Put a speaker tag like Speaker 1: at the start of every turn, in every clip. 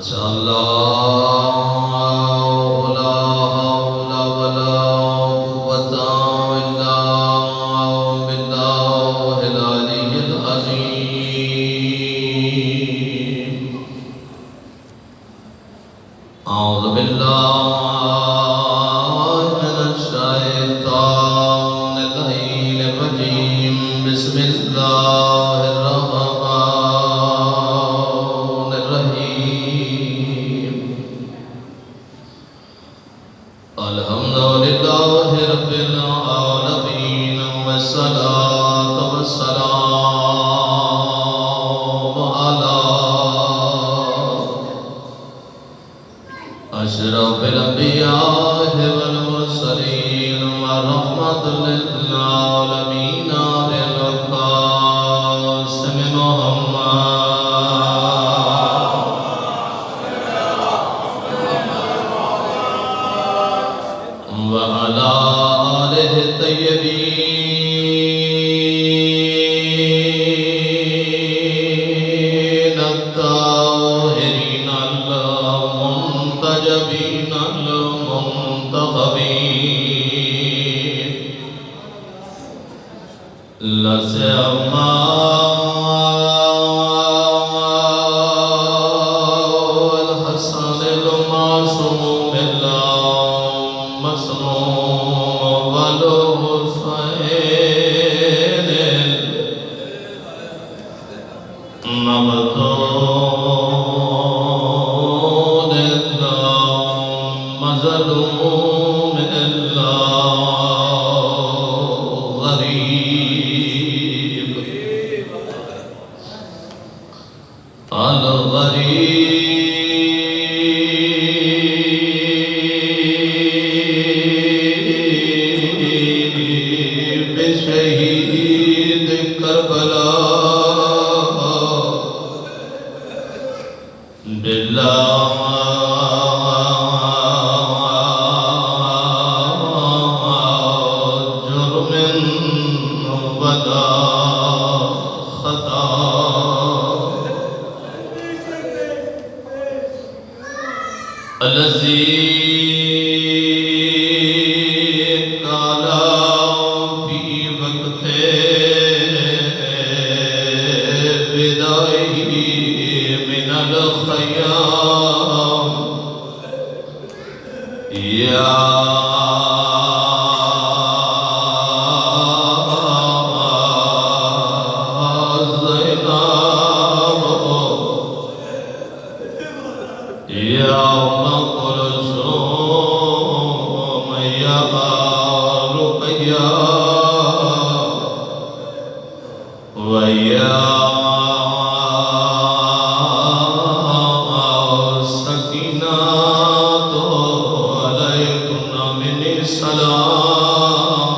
Speaker 1: شاء الله لا حول ولا قوة إلا بالله العلي العظيم. أعوذ بالله من الشيطان اللعين الرجيم. بسم الله الرحمن الرحيم. الحمد لله رب العالمين والصلاة والسلام على أشرف الأنبياء والمرسلين ورحمة للعالمين بالقاسم محمد وعلى آله الطيبين الطاهرين المنتجبين المنتخبين لا سيما الحسن المعصوم المصنوع والحسين المبتول المظلوم الغريب الغريب شهيد كربلاء بالله جرم ولا خطأ الذي قال في وقت بدائه من الخيام يا يوم كلثوم يا رقيا ويا سكينة عليكن مني السلام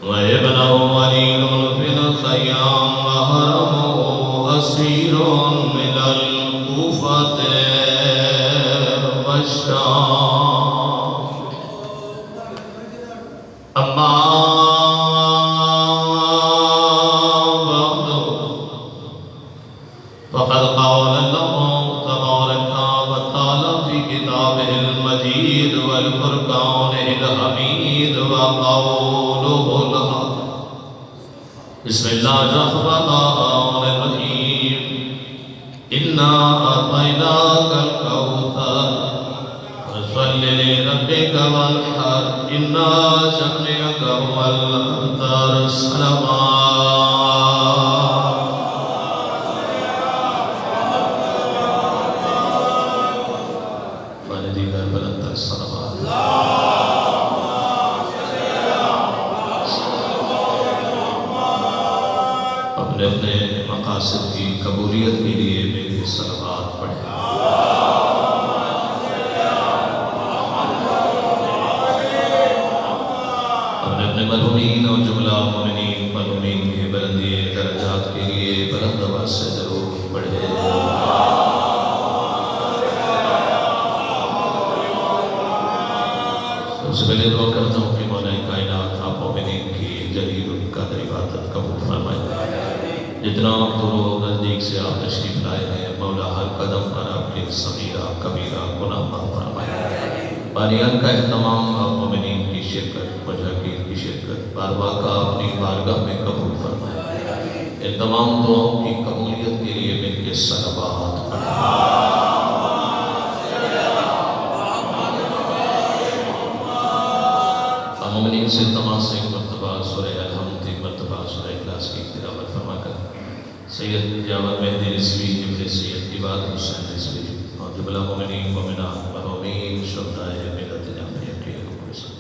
Speaker 1: وابنه وليد في الخيام وهرمه أسير من الكوفة والشام. أما بعد فقد قال الله تبارك وتعالى في كتابه المجيد والفرقان الحميد وقوله الحق. بسم الله الرحمن الرحيم. إنا أعطيناك الكوثر فصل لربك وانحر إن شانئك هو الأبتر. الصلوات والديك بلند الصلوات. اپنے اپنے مقاصد کی قبولیت کے لیے میری صلوات پڑھیں. اپنے اپنے مرحومین اور جملہ مومنین مرحومین کے بلندی درجات کے لیے بلند آواز سے ضرور پڑھیں. سب سے پہلے دعا کرتا ہوں کہ مولا کائنات آپ مومنین کی جلیل القدر عبادت قبول فرمائیں. جتنا دور و نزدیک سے آپ تشریف لائے ہیں مولا ہر قدم پر آپ کے صغیرہ کبیرہ گناہ معاف فرمائے۔ بانیان کا اہتمام آپ مومنین کی شرکت، مجاہدین کی شرکت بار بار کا اپنی بارگاہ میں قبول فرمائے۔ ان تمام دعاؤں کی قبولیت کے لیے مل کے صلوات پڑھیں۔ مومنین سے تمام سے ایک مرتبہ سورہ الحمد، ایک مرتبہ سورہ اخلاص کی تلاوت فرما کر سید جاوید مہدی رضوی ابن سید عباد حسین رضوی اور جملہ مومنین مومنات مرحومین شہدائے ملت جعفریہ کے حکم سے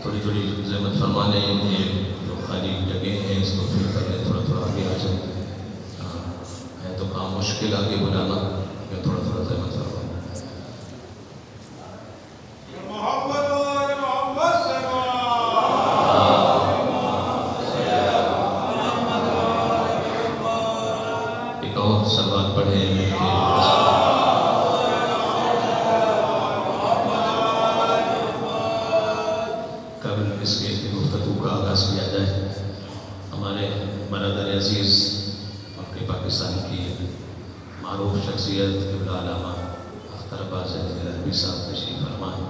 Speaker 1: تھوڑی تھوڑی زحمت فرمانے یہ جو خالی جگہ ہیں اس کو پھر کر لیں، تھوڑا تھوڑا آگے آ جائیں۔ ہے تو کام مشکل آگے بلانا، یا تھوڑا تھوڑا زحمت فرمانا۔ ایک اور سلوات پڑھیں مل کے۔ اس کے گفتگو کا آغاز کیا جائے۔ ہمارے برادر عزیز ملک پاکستان کی معروف شخصیت قبلہ علامہ اختر عباس گیلانی صاحب تشریف فرما ہے،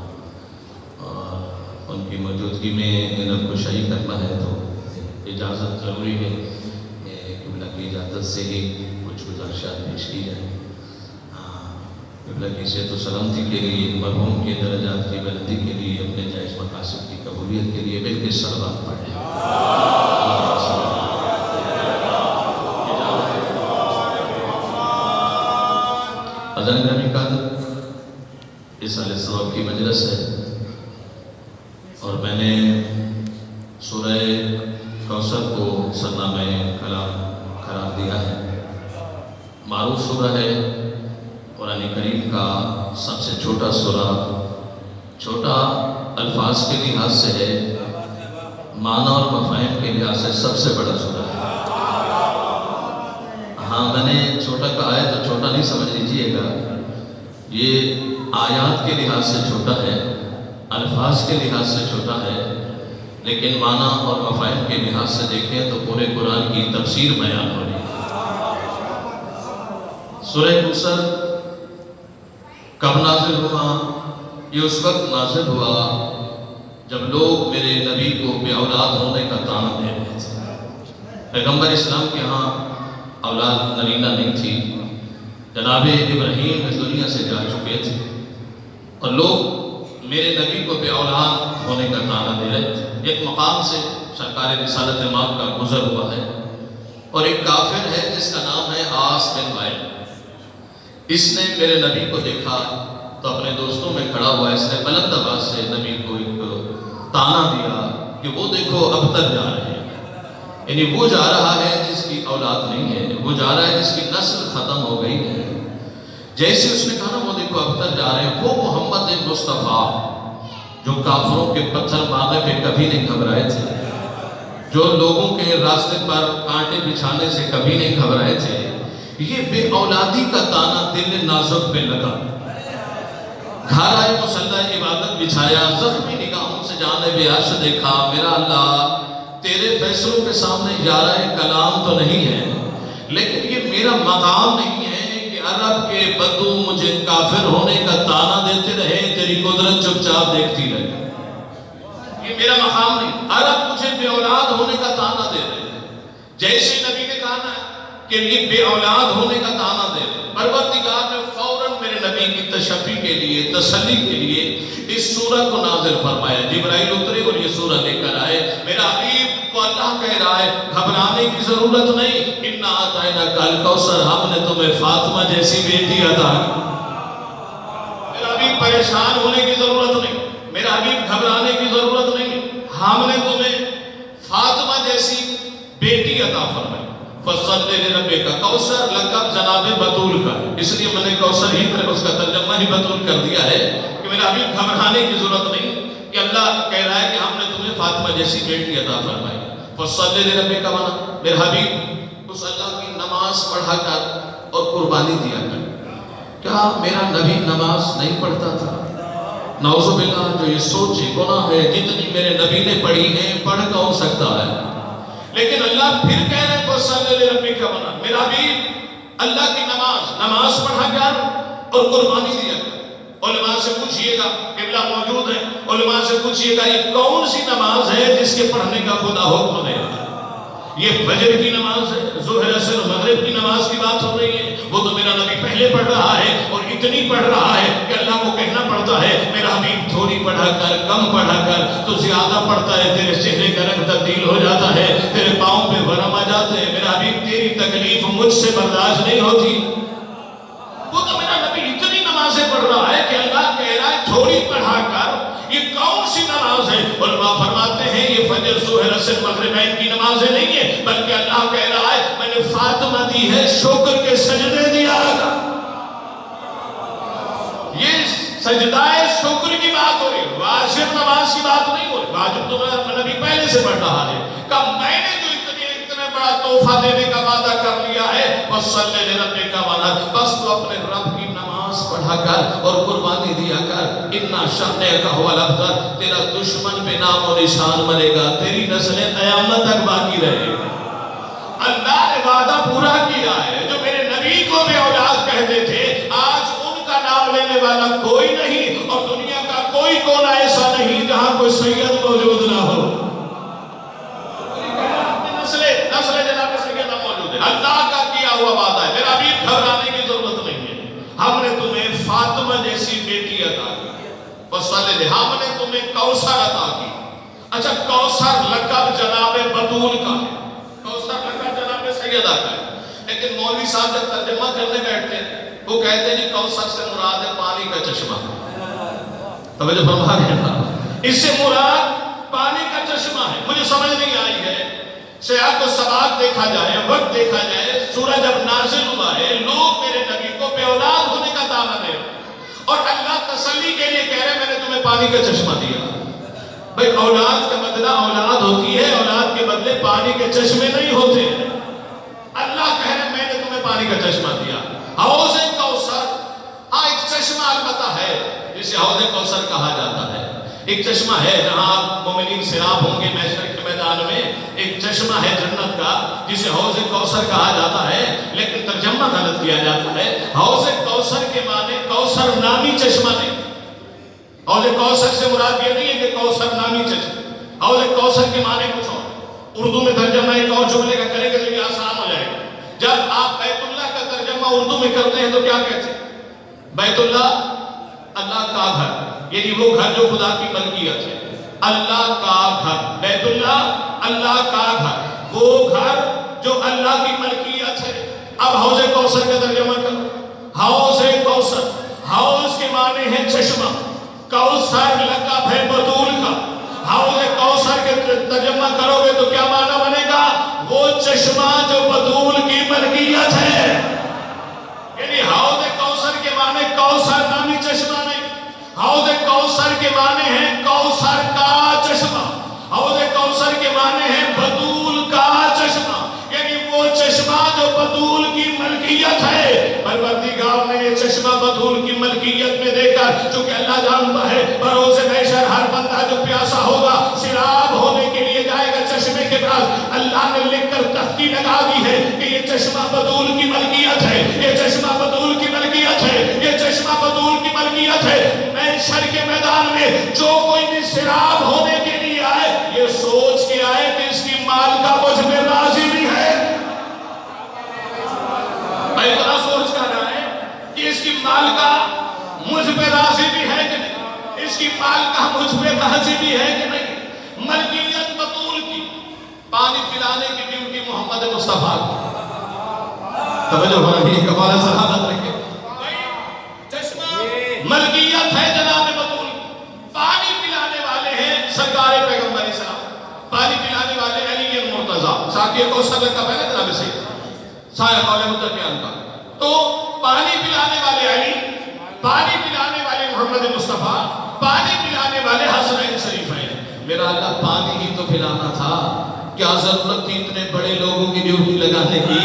Speaker 1: اور ان کی موجودگی میں علم کو شائع کرنا ہے تو اجازت ضروری ہے۔ قبلہ کی اجازت سے ہی کچھ گزارشات پیش کی جائیں۔ قبلہ کی صحت و سلامتی کے لیے، مرحوم کے درجات کی بلندی کے لیے، اپنے جائز مقاصد کی قبولیت کے لیے مل کے صلوات پڑھیں۔ حضرت گرامی قادر، اس سال ثواب کی مجلس ہے اور میں نے سورہ کوثر کو سرنامہ کلام قرار دیا ہے۔ معروف سورہ ہے، قرآن کریم کا سب سے چھوٹا سورہ، چھوٹا الفاظ کے لحاظ سے ہے، معنی اور مفاہیم کے لحاظ سے سب سے بڑا سورہ ہے۔ ہاں، میں نے چھوٹا کہا ہے تو چھوٹا نہیں سمجھ لیجئے گا، یہ آیات کے لحاظ سے چھوٹا ہے، الفاظ کے لحاظ سے چھوٹا ہے، لیکن معنی اور مفاہیم کے لحاظ سے دیکھیں تو پورے قرآن کی تفسیر بیان ہو رہی ہے۔ سورہ کوثر کب نازل ہوا؟ یہ اس وقت نازل ہوا جب لوگ میرے نبی کو بے اولاد ہونے کا طعنہ دے رہے تھے۔ پیغمبر اسلام کے ہاں اولاد نرینہ نہیں تھی، جناب ابراہیم اس دنیا سے جا چکے تھے، اور لوگ میرے نبی کو بے اولاد ہونے کا طعنہ دے رہے تھے۔ ایک مقام سے سرکار رسالت مآب کا گزر ہوا ہے، اور ایک کافر ہے جس کا نام ہے عاص بن وائل۔ اس نے میرے نبی کو دیکھا تو اپنے دوستوں میں کھڑا ہوا، اس نے بلند آواز سے نبی کو ایک طعنہ دیا کہ وہ دیکھو اب تک جا رہے ہیں، یعنی وہ جا رہا ہے جس کی اولاد نہیں ہے، وہ جا رہا ہے جس کی نسل ختم ہو گئی ہے۔ جیسے اس نے کہا نا وہ دیکھو اب تک جا رہے ہیں، وہ محمد مصطفیٰ جو کافروں کے پتھر مارنے پہ کبھی نہیں گھبرائے تھے، جو لوگوں کے راستے پر کانٹے بچھانے سے کبھی نہیں گھبرائے تھے، یہ بے اولادی کا طعنہ دل نازک پہ لگا۔ گھارائے مصلی عبادت بچھایا، زخمی نگاہوں سے جانب عرش دیکھا، میرا اللہ تیرے فیصلوں کے سامنے یارہ کلام تو نہیں ہے، لیکن یہ میرا مقام نہیں ہے کہ عرب کے بدو مجھے کافر ہونے کا طعنہ دیتے رہے، تیری قدرت چپ چاپ دیکھتی رہے۔ یہ میرا مقام نہیں، عرب مجھے بے اولاد ہونے کا طعنہ دے رہے ہیں۔ جیسے نبی نے کہا نا کہ یہ بے اولاد ہونے کا طعنہ دے رہے ہیں، پروردگار نے فوراً میرے نبی کی تشفی کے لیے، تسلی کے لیے اس سورہ کو نازل فرمایا۔ جبرائیل اترے اور یہ سورہ لے کر آئے، میرا حبیب کو اللہ کہہ رہا ہے گھبرانے کی ضرورت نہیں، اِنَّا أَعْطَيْنَاكَ الْكَوْثَرَ، ہم نے تمہیں فاطمہ جیسی بیٹی عطا کی۔ میرا حبیب پریشان ہونے کی ضرورت نہیں، میرا حبیب گھبرانے کی ضرورت نہیں، ہم نے تمہیں فاطمہ جیسی بیٹی عطا فرمائی۔ فصلی لربک کوثر لقب جناب بطول کا، اس لیے میں نے کوثر ہی اس کا ترجمہ ہی بطول کر دیا ہے کہ میرا حبیب گھبرانے کی ضرورت نہیں کہ اللہ کہہ رہا ہے کہ ہم نے تمہیں فاطمہ جیسی بیٹی عطا فرمائی. فصلی لربک مانا میرے حبیب اس اللہ کی نماز پڑھا کر اور قربانی دیا کر. کیا میرا نبی نماز نہیں پڑھتا تھا؟ نعوذ باللہ، جو یہ سوچے گناہ ہے جتنی میرے نبی نے پڑھی ہے پڑھ کون سکتا ہے. لیکن اللہ پھر کہہ رہے ہیں فصلی لربک مانا میرا حبیب اللہ کی نماز پڑھا کر اور قربانی دیا کر. علماء سے پوچھئے گا، قبلہ موجود ہے، علماء سے پوچھئے گا یہ کون سی نماز ہے جس کے پڑھنے کا خدا حکم دے رہا ہے؟ یہ فجر کی نماز ہے، ظہر عصر مغرب کی نماز کی بات ہو رہی ہے. وہ تو میرا نبی پہلے پڑھ رہا ہے اور اتنی پڑھ رہا ہے کہ اللہ کو کہنا پڑتا ہے میرا حبیب تھوڑی پڑھا کر، کم پڑھا کر. تو زیادہ پڑھتا ہے تیرے چہرے کا رنگ تبدیل ہو جاتا ہے، تیرے پاؤں پہ ورم آ جاتے ہیں. میرا حبیب تیری تکلیف مجھ سے برداشت نہیں ہوتی. وہ تو میرا نبی اتنی نمازیں پڑھ رہا ہے کہ اللہ کہہ رہا ہے تھوڑی پڑھا کر. یہ کون سی نماز ہے؟ علماء فرماتے ہیں یہ فجر ظہر عصر مغربین کی نمازیں نہیں ہے، بلکہ اللہ کہہ رہا ہے میں نے فاطمہ دی ہے شکر کے سجدے دیا گا. یہ سجدہ شکر کی بات ہو رہی ہے، واجب نماز کی بات نہیں ہو رہی. واجب تو میرا نبی پہلے سے پڑھ رہا ہے کہ میں نے جو اتنے بڑا تحفہ دینے کا وعدہ کر لیا ہے فصلی لربک وانحر، بس تو اپنے رب کی نماز پڑھا کر اور قربانی دیا کر. اِنَّ شَأْنَكَ هُوَ الْأَبْتَرُ، تیرا دشمن پہ نام و نشان مرے گا، تیری نسلیں قیامت تک باقی رہے گا. اللہ نے وعدہ پورا کیا ہے. جو میرے نبی کو بے اولاد کہتے تھے آج ان کا نام لینے والا کوئی نہیں، اور دنیا کا کوئی کونا ایسا نہیں جہاں کوئی سید موجود نہ ہو. نسل جناب سیدہ موجود ہے. اللہ کا کیا ہوا وعدہ ہے. میرا حبیب گھبرانے کی ضرورت نہیں ہے. ہم نے تمہیں فاطمہ جیسی بیٹی عطا کی. ہم نے تمہیں کوثر عطا کی. اچھا کوثر لقب جناب بطول کا ہے، کوثر لقب جناب سیدہ کا ہے. لیکن مولوی صاحب جب ترجمہ کرنے بیٹھتے ہیں وہ کہتے ہیں جی کوثر سے مراد ہے پانی کا چشمہ. توجہ فرما رہے ہیں، اس سے مراد پانی کا چشمہ ہے. مجھے سمجھ نہیں آئی ہے سیاق و سباق دیکھا جائے، وقت دیکھا جائے، سورج اب نازل ہوا ہے، لوگ میرے نبی کو بے اولاد ہونے کا دعویٰ دے رہے ہیں اور اللہ تسلی کے لیے کہہ رہے ہیں میں نے تمہیں پانی کا چشمہ دیا. بھئی اولاد کا بدلہ اولاد ہوتی ہے، اولاد کے بدلے پانی کے چشمے نہیں ہوتے. اللہ کہہ رہے ہیں میں نے تمہیں پانی کا چشمہ دیا. حوض کوثر، ہاں ایک چشمہ البتہ ہے جسے حوض کوثر کہا جاتا ہے. ایک چشمہ ہے جہاں مومنین سیراب ہوں گے محشر کے میدان میں. ایک چشمہ ہے جنت کا جسے حوض کوثر کہا جاتا ہے، لیکن ترجمہ غلط کیا جاتا ہے. حوض کوثر کے معنی کوثر نامی چشمہ نہیں. حوض کوثر سے مراد یہ نہیں ہے کہ کوثر نامی چشمہ. حوض کوثر کے معنی کچھ اور. اردو میں ترجمہ ایک اور جملے کا کریں گے تو یہ آسان ہو جائے گا. جب آپ بیت اللہ کا ترجمہ اردو میں کرتے ہیں تو کیا کہتے ہیں؟ بیت اللہ اللہ کا گھر، یعنی وہ گھر جو خدا کی ملکیت ہے. اللہ کا گھر، بیت اللہ اللہ کا گھر، وہ گھر جو اللہ کی ملکیت ہے. اب حوض کوثر کا ترجمہ کرو. حوض کوثر، حوض کے معنی ہے چشمہ، کوثر لقب ہے بطول کا. حوض کوثر کے ترجمہ کرو گے تو کیا معنی بنے گا؟ وہ چشمہ جو بطول کی ملکیت ہے. یعنی حوض کوثر کے معنی کوثر نامی چشمہ نہیں، حوض کوثر کے معنی ہے کوثر کا چشمہ. حوض کوثر کے معنی ہے بطول کا چشمہ، یعنی وہ چشمہ جو بطول کی ملکیت ہے. پروردگار نے یہ چشمہ بطول کی ملکیت میں دے کر، چونکہ اللہ جانتا ہے بروز محشر ہر بندہ جو پیاسا ہوگا سیراب ہونے کے لیے جائے گا چشمے کے پاس. اللہ نے لکھ کر تختی لگا دی ہے کہ یہ چشمہ بطول کی ملکیت ہے، یہ چشمہ بطول کی ملکیت ہے، یہ چشمہ بطول کی ملکیت ہے. محشر کے میدان میں جو کوئی بھی سیراب ہونے کے لیے آئے یہ سوچ کے آئے کہ اس کی مالکہ مجھ پہ راضی بھی ہے. میں اتنا سوچ کر رہا ہے کہ اس کی مالکہ مجھ پہ راضی بھی ہے کہ نہیں، اس کی مالکہ مجھ پہ راضی بھی ہے کہ نہیں. ملکیت بطول کی، پانی پلانے کی ڈیوٹی محمد مصطفیٰ کی. توجہ ہو رہی ہے، کمال صحابت رکھے. ملکیت ہے جناب بطول. پانی پلانے والے ہیں سرکار پیغمبر اسلام، پانی پلانے والے علی مرتضیٰ. ساقی کوثر کا پہلے جناب سے سایہ قول متقیان کا. تو پانی پلانے والے علی، پانی پلانے والے محمد مصطفیٰ، پانی پلانے والے حسنین شریفین. میرا اللہ پانی ہی تو پلانا تھا، کیا ضرورت تھی اتنے بڑے لوگوں کی ڈیوٹی لگانے کی؟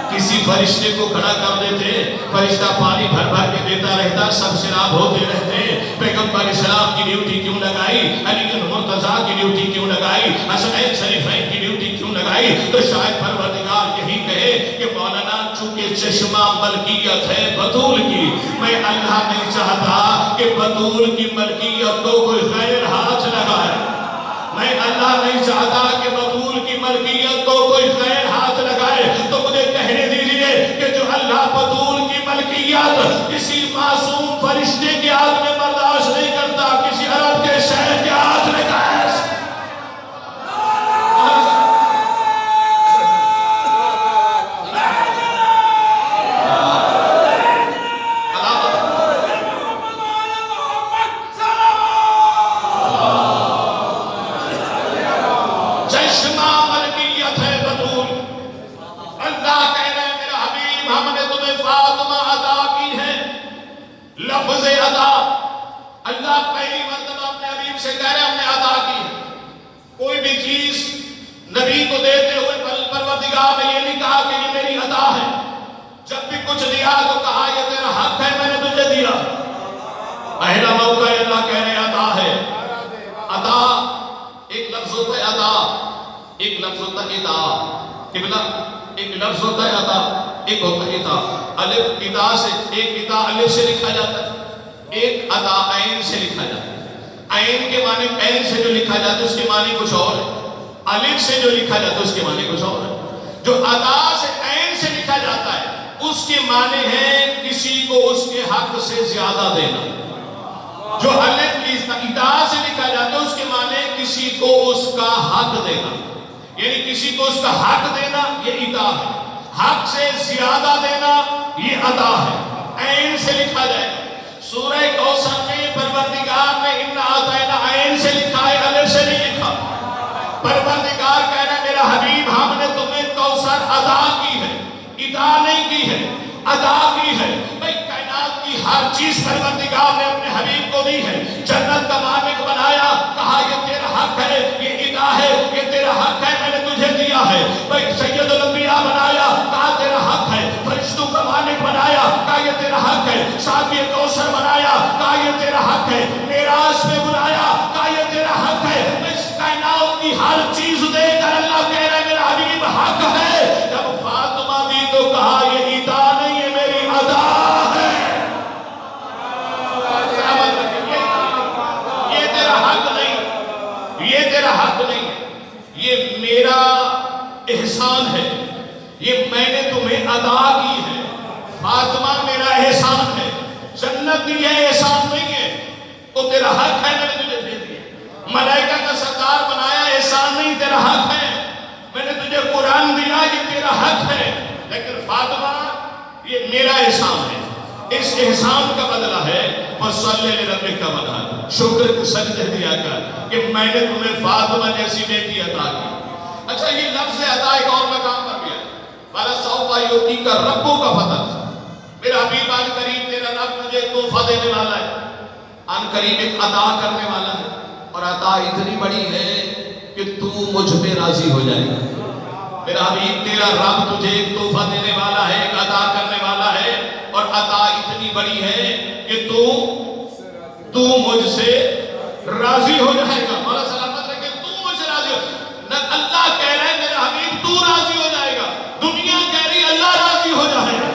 Speaker 1: کسی فرشتے کو کھڑا کر دیتے، فرشتہ پانی بھر بھر کے دیتا رہتا، سب شراب ہوتے رہتے. پیغمبر اسلام کی ڈیوٹی کیوں لگائی؟ علی مرتضیٰ کی ڈیوٹی کیوں لگائی؟ حسنین شریفین کی ڈیوٹی کیوں لگائی؟ تو شاید پروردگار یہی کہے کہ مولانا چونکہ چشمہ ملکیت ہے بطول کی، میں اللہ نہیں چاہتا کہ بطول کی ملکیت کو کوئی غیر ہاتھ لگائے. میں اللہ نہیں چاہتا کہ بطول کی ملکیت کو کوئی غیر ہاتھ لگائے. تو مجھے کہنے دیجئے کہ جو اللہ بطول کی ملکیت کسی معصوم فرشتے کے ہاتھ میں برداشت نہیں کرتا، کسی عرب کے شہر کے ہاتھ میں کیسے؟ لفظ عطا اللہ پہلی مرتبہ اپنے حبیب سے کہہ رہے ہم نے عطا کی ہے. کوئی بھی چیز نبی کو دیتے ہوئے پروردگار نے یہ نہیں کہا کہ یہ میری عطا ہے. جب بھی کچھ دیا تو کہا یہ تیرا حق ہے، میں نے تجھے دیا. پہلا موقع اللہ کہہ رہے عطا ہے. عطا ایک لفظ ہوتا ہے عطا، ایک لفظ ہوتا ہے عطا. قبلہ ایک لفظ ہوتا ہے عطا، ایک ہوتا ہے عطا. الف عطا سے، ایک عطا الف سے لکھا جاتا ہے، ایک عطا عین سے لکھا جاتا ہے. عین کے معنی، عین سے جو لکھا جاتا ہے اس کے معنی کچھ اور ہے، الف سے جو لکھا جاتا ہے اس کے معنی کچھ اور ہے. جو عطا سے عین سے لکھا جاتا ہے اس کے معنی ہے کسی کو اس کے حق سے زیادہ دینا. جو الف عطا سے لکھا جاتا ہے اس کے معنی کسی کو اس کا حق دینا، یعنی کسی کو اس کا حق دینا یہ عطا ہے. حق سے زیادہ دینا یہ عطا ہے. عین سے لکھا جائے گا. سورہ کوثر میں پروردگار نے اِنَّا أَعْطَيْنَا عین سے لکھا ہے، الف سے نہیں لکھا. پروردگار کہہ رہا ہے میرا حبیب ہم نے تمہیں کوثر عطا کی ہے، عطا نہیں کی ہے، عطا کی ہے. بھئی کائنات کی ہر چیز پروردگار نے اپنے حبیب کو دی ہے. جنت کا مالک بنایا، کہا یہ تیرا حق ہے، یہ عطا ہے، یہ تیرا حق ہے، میں نے تجھے دیا ہے. بھئی سید الانبیاء بنایا، کہا تیرا حق ہے. فرشتوں کا مالک بنایا، کہا یہ تیرا حق ہے. ساقی کوثر بنایا، کہا یہ تیرا حق ہے. معراج میں بلایا، کہا یہ تیرا حق ہے. اس کائنات کی ہر چیز دے کر اللہ کہہ رہا ہے میرا حبیب حق ہے. جب فاطمہ دی تو کہا یہ عطا نہیں ہے، میری عطا ہے. یہ تیرا حق نہیں، یہ تیرا حق نہیں ہے، یہ میرا احسان ہے، یہ میں نے تمہیں عطا کی ہے. فاطمہ میرا احسان ہے. جنت دی ہے، احسان نہیں ہے. تو تیرا حق ہے، میں نے تجھے دے دیا. ملائکہ کا سردار بنایا، احسان نہیں، تیرا حق ہے. میں نے تجھے قرآن دیا، یہ تیرا حق ہے. لیکن فاطمہ یہ میرا احسان ہے. اس احسان کا بدلہ ہے فَصَلِّ لِرَبِّكَ وَانْحَرْ. شکر کو سجدہ دیا کر کہ میں نے تمہیں فاطمہ جیسی بیٹی عطا کی. اچھا یہ لفظ عطا ایک اور مقام پر گیا. وَلَسَوْفَ يُعْطِيكَ رَبُّكَ فَتَرْضَىٰ. میرا حبیب ان قریب تیرا رب تجھے تحفہ دینے والا ہے، ان قریب ایک عطا کرنے والا ہے. اور عطا اتنی بڑی ہے کہ تو مجھ پہ راضی ہو جائے گا. میرا حبیب تیرا رب تجھے ایک تحفہ دینے والا ہے، ایک عطا کرنے والا ہے. اور عطا اتنی بڑی ہے کہ تو مجھ سے راضی ہو جائے گا. مولا سلامت رکھے، تو مجھ سے راضی ہو. اللہ کہہ رہا ہے میرا حبیب تو راضی ہو جائے گا. دنیا کہہ رہی اللہ راضی ہو جائے گا.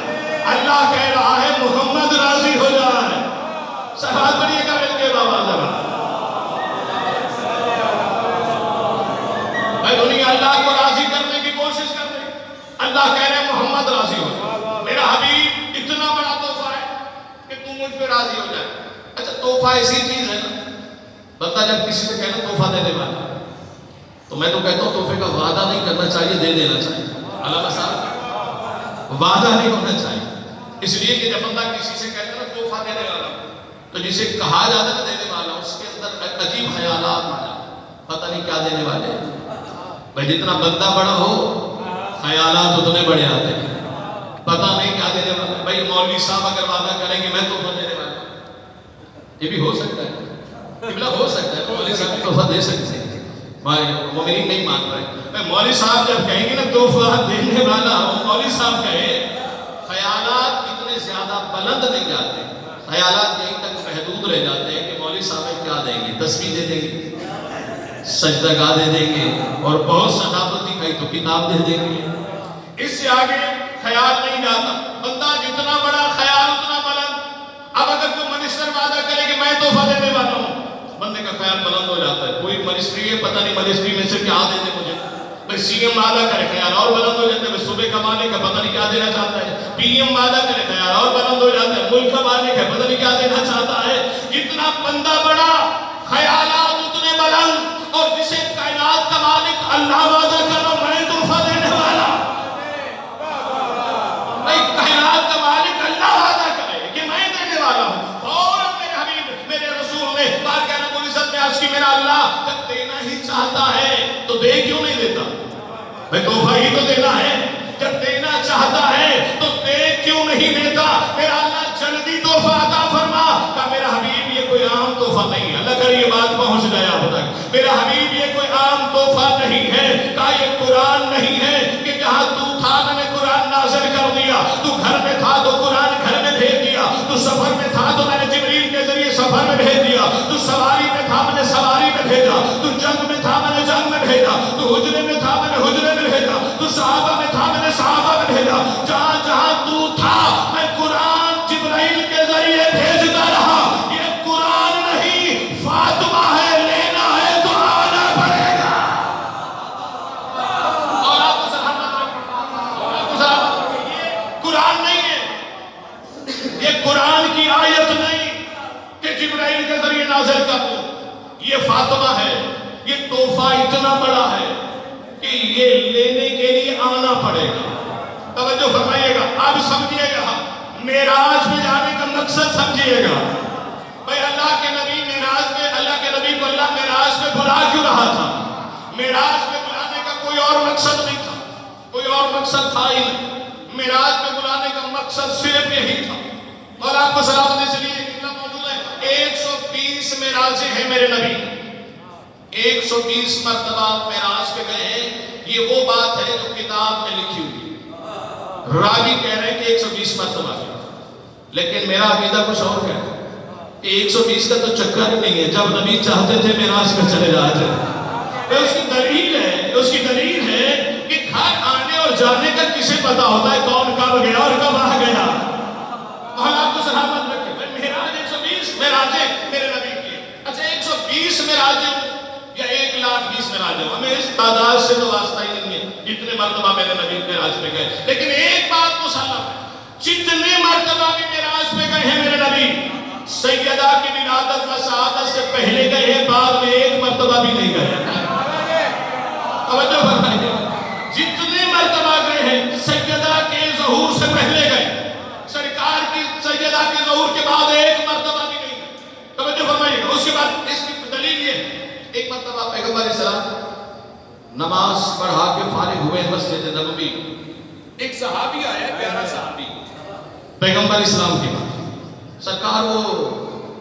Speaker 1: اللہ کہہ رہا ہے محمد راضی ہو جائے. صحابت بڑھئے گا مل کے بابا ذرا. میں دنیا اللہ کو راضی کرنے کی کوشش کر رہی. اللہ کہہ رہے محمد راضی ہو جائے. میرا حبیب اتنا بڑا تحفہ ہے کہ تو مجھ پہ راضی ہو جائے. اچھا تحفہ ایسی چیز ہے نا، بندہ جب کسی سے کہنا تحفہ دے دے والا، تو میں تو کہتا ہوں تحفے کا وعدہ نہیں کرنا چاہیے، دے دینا چاہیے. علامہ صاحب وعدہ نہیں ہونا چاہیے. اس لیے کہ جب بندہ کسی سے کہتا ہے نا تحفہ دینے والا، تو جسے کہا جاتا ہے دینے والا، اس کے اندر عجیب خیالات آ جاتے، پتہ نہیں کیا دینے والے. بھائی جتنا بندہ بڑا ہو خیالات اتنے بڑے آتے ہیں، پتہ نہیں کیا دینے والا ہے۔ بھائی مولوی صاحب اگر وعدہ کریں گے میں تحفہ دینے والا ہوں، یہ بھی ہو سکتا ہے، قبلہ ہو سکتا ہے، مولوی صاحب بھی تحفہ دے سکتے ہیں، مومنین نہیں مان رہے۔ میں مولوی صاحب جب کہیں گے نا تحفہ دینے والا ہوں، مولوی صاحب کہے، خیالات اتنے زیادہ بلند نہیں جاتے، خیالات یہیں تک محدود رہ جاتے ہیں کہ مولوی صاحب کیا دیں گے، تسبیح دے دیں گے، سجدہ گاہ دے دیں گے، اور بہت صحابت دکھائی تو کتاب دے دیں گے۔ اس سے آگے خیال نہیں جاتا، بندہ جتنا بڑا خیال اتنا بلند۔ اب اگر کوئی منسٹر وعدہ کرے کہ میں تحفہ دینے والا ہوں، بندے کا خیال بلند ہو جاتا ہے، کوئی منسٹری ہے پتہ نہیں منسٹری میں سے کیا دے دے مجھے۔ بھائی سی ایم وعدہ کرے خیال اور بلند ہو جاتا ہے، بھائی صوبے کمانے کا پتہ نہیں کیا دینا چاہتا ہے، پی ایم وعدہ کرے خیال اور بلند ہو جاتا ہے، ملک کمانے کا پتہ نہیں کیا دینا چاہتا ہے۔ جتنا بندہ بڑا خیالات اتنے بلند، اور جسے کائنات کا مالک اللہ وعدہ کرو میں تحفہ دینے والا، بھائی کائنات کا مالک اللہ وعدہ کرے کہ میں دینے والا ہوں، اور میرے حبیب میرے رسول نے بارگاہ رب العزت میں عرض کی میرا اللہ جب دینا ہی چاہتا ہے تو دے کیوں نہیں دیتا؟ بھائی تحفہ ہی تو دینا ہے، جب دینا چاہتا ہے تو دے کیوں نہیں دیتا؟ میرا اللہ جلدی تحفہ عطا فرما۔ کہ میرا حبیب یہ کوئی عام تحفہ نہیں ہے، اللہ کر یہ بات پہنچ گیا اب تک، میرا حبیب یہ کوئی عام تحفہ نہیں ہے، کہ یہ قرآن نہیں ہے کہ جہاں تو تھا میں نے قرآن نازل کر دیا، تو گھر میں تھا تو قرآن گھر میں بھیج دیا، تو سفر میں تھا تو میں نے جبریل کے ذریعے سفر میں بھیج دیا، تو سواری میں تھا میں نے سواری میں بھیجا، تو جنگ میں تھا میں نے جنگ میں بھیجا، تو حجرے میں تھا میں نے حجرے میں بھیجا، تو صحابہ میں تھا میں نے صحابہ میں بھیجا، جہاں جہاں تو تھا میں قرآن جبرائیل کے ذریعے بھیجتا رہا۔ یہ قرآن نہیں فاطمہ ہے، لینا ہے تو آنا پڑے گا۔ اور آپ کو سلامت رکھیں، یہ قرآن نہیں ہے، یہ قرآن کی آیت نہیں کہ جبرائیل کے ذریعے نازل کر دو، یہ فاطمہ ہے، یہ تحفہ اتنا بڑا ہے کہ یہ لینے کے لیے آنا پڑے گا۔ توجہ فرمائیے گا، آپ سمجھیے گا، معراج میں جانے کا مقصد سمجھیے گا۔ بھئی اللہ کے نبی معراج میں، اللہ کے نبی کو اللہ معراج میں بلا کیوں رہا تھا؟ معراج میں بلانے کا کوئی اور مقصد نہیں تھا، کوئی اور مقصد تھا ہی نہیں، معراج میں بلانے کا مقصد صرف یہی تھا۔ اور آپ کو سلامت اس لیے کتنا موجود ہے، 120 معراجیں ہیں میرے نبی، 120 مرتبہ معراج پہ گئے ہیں۔ یہ وہ بات ہے جو کتاب میں لکھی ہوئی ہے، راوی کہہ رہے ہیں کہ 120 مرتبہ گئے، لیکن میرا عقیدہ کچھ اور ہے کہ 120 کا تو چکر ہی نہیں ہے، جب نبی چاہتے تھے معراج پہ چلے جاتے تھے۔ اس کی دلیل ہے، اس کی دلیل ہے کہ گھر آنے اور جانے کا کسے پتا ہوتا ہے کون کب گیا اور کب آ گیا؟ اور آپ کو سلامت رکھے، معراج 120 معراجیں میرے نبی کی، اچھا 120 معراجیں یا 1,20,000 معراجیں، ہمیں اس تعداد سے تو واسطہ ہی نہیں ہے جتنے مرتبہ میرے نبی معراج پہ گئے، لیکن ایک بات مسلم ہے، جتنے مرتبہ بھی معراج پہ گئے ہیں میرے نبی، سیدہ کی ولادت و سعادت سے پہلے گئے ہیں، بعد میں ایک مرتبہ بھی نہیں گئے۔ توجہ فرمائیے، جتنے مرتبہ گئے ہیں سیدہ کے ظہور سے پہلے گئے، سرکار کی سیدہ کے ظہور کے بعد ایک مرتبہ بھی نہیں گئے۔ توجہ فرمائیے، اس کے بعد اس کی دلیل یہ ہے، ایک مرتبہ پیغمبر علیہ السلام نماز پڑھا کے فارغ ہوئے مسجد نبوی، ایک صحابی آیا، پیارا صحابی، پیغمبر اسلام کے بعد سرکار وہ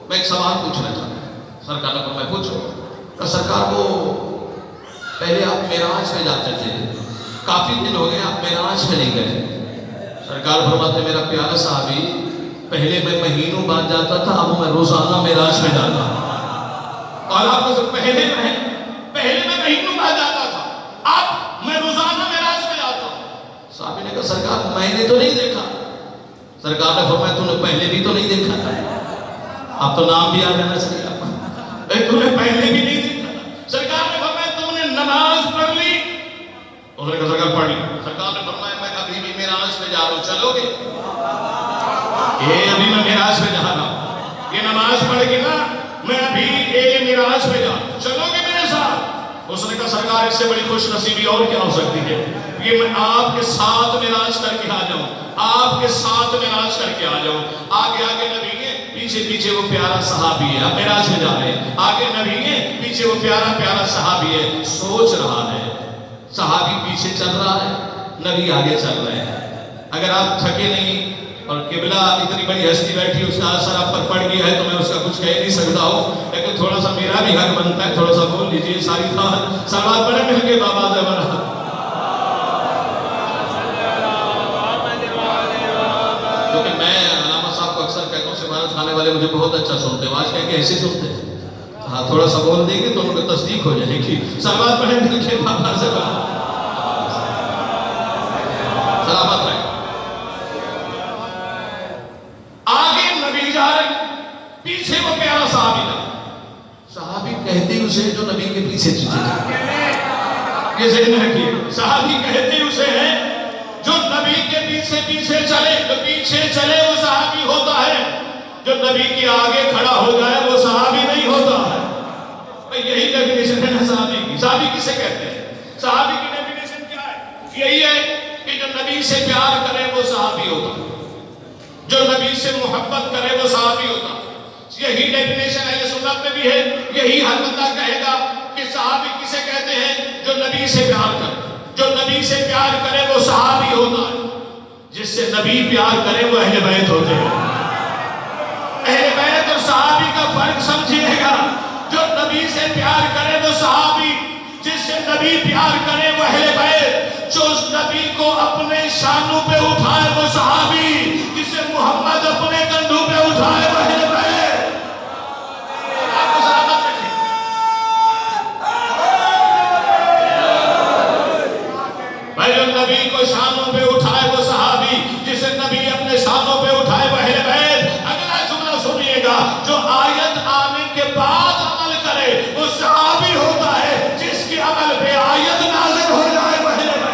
Speaker 1: میں ایک سوال پوچھنا چاہتا ہوں، سرکار نے فرمایا پوچھو، کہ سرکار وہ پہلے آپ معراج پہ جاتے تھے، کافی دن ہو گئے آپ معراج پہ نہیں گئے۔ سرکار فرماتے میرا پیارا صحابی، پہلے میں مہینوں بعد جاتا تھا، اب میں روزانہ معراج پہ جاتا ہوں۔ اور آپ کو پہلے میں مہینوں بعد جاتا تھا، اب میں روزانہ معراج پہ جاتا ہوں۔ صحابی نے کہا سرکار میں نے تو نہیں دیکھا۔ سرکار نے فرمایا تم نے پہلے بھی تو نہیں دیکھا تھا، اب تو نام بھی آ جانا چاہیے آپ کو، تم نے پہلے بھی نہیں دیکھا تھا۔ سرکار نے فرمایا تم نے نماز پڑھ لی؟ انہوں نے کہا سرکار پڑھ لی۔ سرکار نے فرمایا میں ابھی بھی معراج پہ جا رہا ہوں، چلو گے؟ ابھی میں معراج پہ جا رہا ہوں، یہ نماز پڑھ کے نا میں ابھی معراج پہ جا، چلو گے میرے ساتھ؟ اس نے کہا سرکار اس سے بڑی خوش نصیبی اور کیا ہو سکتی ہے، یہ میں آپ کے ساتھ معراج کر کے آ جاؤں، آپ کے ساتھ معراج کر کے آ جاؤں۔ آگے آگے نبی ہے، پیچھے پیچھے وہ پیارا صحابی ہے، اب معراج میں جا رہے ہیں، آگے نبی ہے، پیچھے وہ پیارا پیارا صحابی ہے، سوچ رہا ہے، صحابی پیچھے چل رہا ہے، نبی آگے چل رہے ہیں. اگر آپ تھکے نہیں اور قبلہ اتنی بڑی ہستی بیٹھی اس کا اثر آپ پر پڑ گیا ہے تو میں اس کا کچھ کہہ نہیں سکتا ہوں، لیکن تھوڑا سا میرا بھی حق بنتا ہے، تھوڑا سا بول لیجئے ساری بات سلوات پڑھیں مل کے بابا زبرہ. کیونکہ میں علامہ صاحب کو اکثر کہتا ہوں سفارت خانے والے مجھے بہت اچھا سنتے ہیں، آج کہہ کے ایسے سنتے ہیں. ہاں تھوڑا سا بول دیں گے تو ان کو تصدیق ہو جائے گی. سلوات پڑھیں مل کے بابا زبرہ. سلامت رہے. آگے نبی جا رہے، پیچھے وہ پیارا صحابی تھا. صحابی کہتے اسے جو نبی کے پیچھے چلے. یہ ذہن میں رکھیے، صحابی کہتے اسے ہیں جو نبی کے پیچھے پیچھے چلے. جو پیچھے چلے وہ صحابی ہوتا ہے، جو نبی کے آگے کھڑا ہو جائے وہ صحابی نہیں ہوتا ہے. یہی ڈیفینیشن ہے نا صحابی کی. صحابی کسے کہتے ہیں؟ صحابی کی ڈیفینیشن کیا ہے؟ یہی ہے کہ جو نبی سے پیار کرے وہ صحابی ہوتا ہے، جو نبی سے محبت کرے وہ صحابی ہوتا ہے. یہی ڈیفینیشن ہے، یہ سنت میں بھی ہے. یہی ہر بندہ کہے گا کہ صحابی کسے کہتے ہیں؟ جو نبی سے پیار کرے. جو نبی سے پیار کرے وہ صحابی ہوتا ہے. جس سے نبی پیار کرے وہ اہل بیت ہوتے ہیں. اہل بیت اور صحابی کا فرق سمجھیے گا. جو نبی سے پیار کرے وہ صحابی، جس سے نبی پیار کرے وہ اہل بیت. جو اس نبی کو اپنے شانوں پہ اٹھائے وہ صحابی، جسے محمد اپنے کندھوں پہ اٹھائے وہ اہل بیت. آپ کو سلامت رکھیں. بھائی جو نبی کو شانوں پہ اٹھائے وہ صحابی، جسے نبی اپنے شانوں پہ اٹھائے وہ اہل بیت. اگلا جملہ سنیے گا، جو آیت آنے کے بعد عمل کرے وہ صحابی ہوتا ہے، جس کے عمل پہ آیت نازل ہو جائے وہ اہل بیت.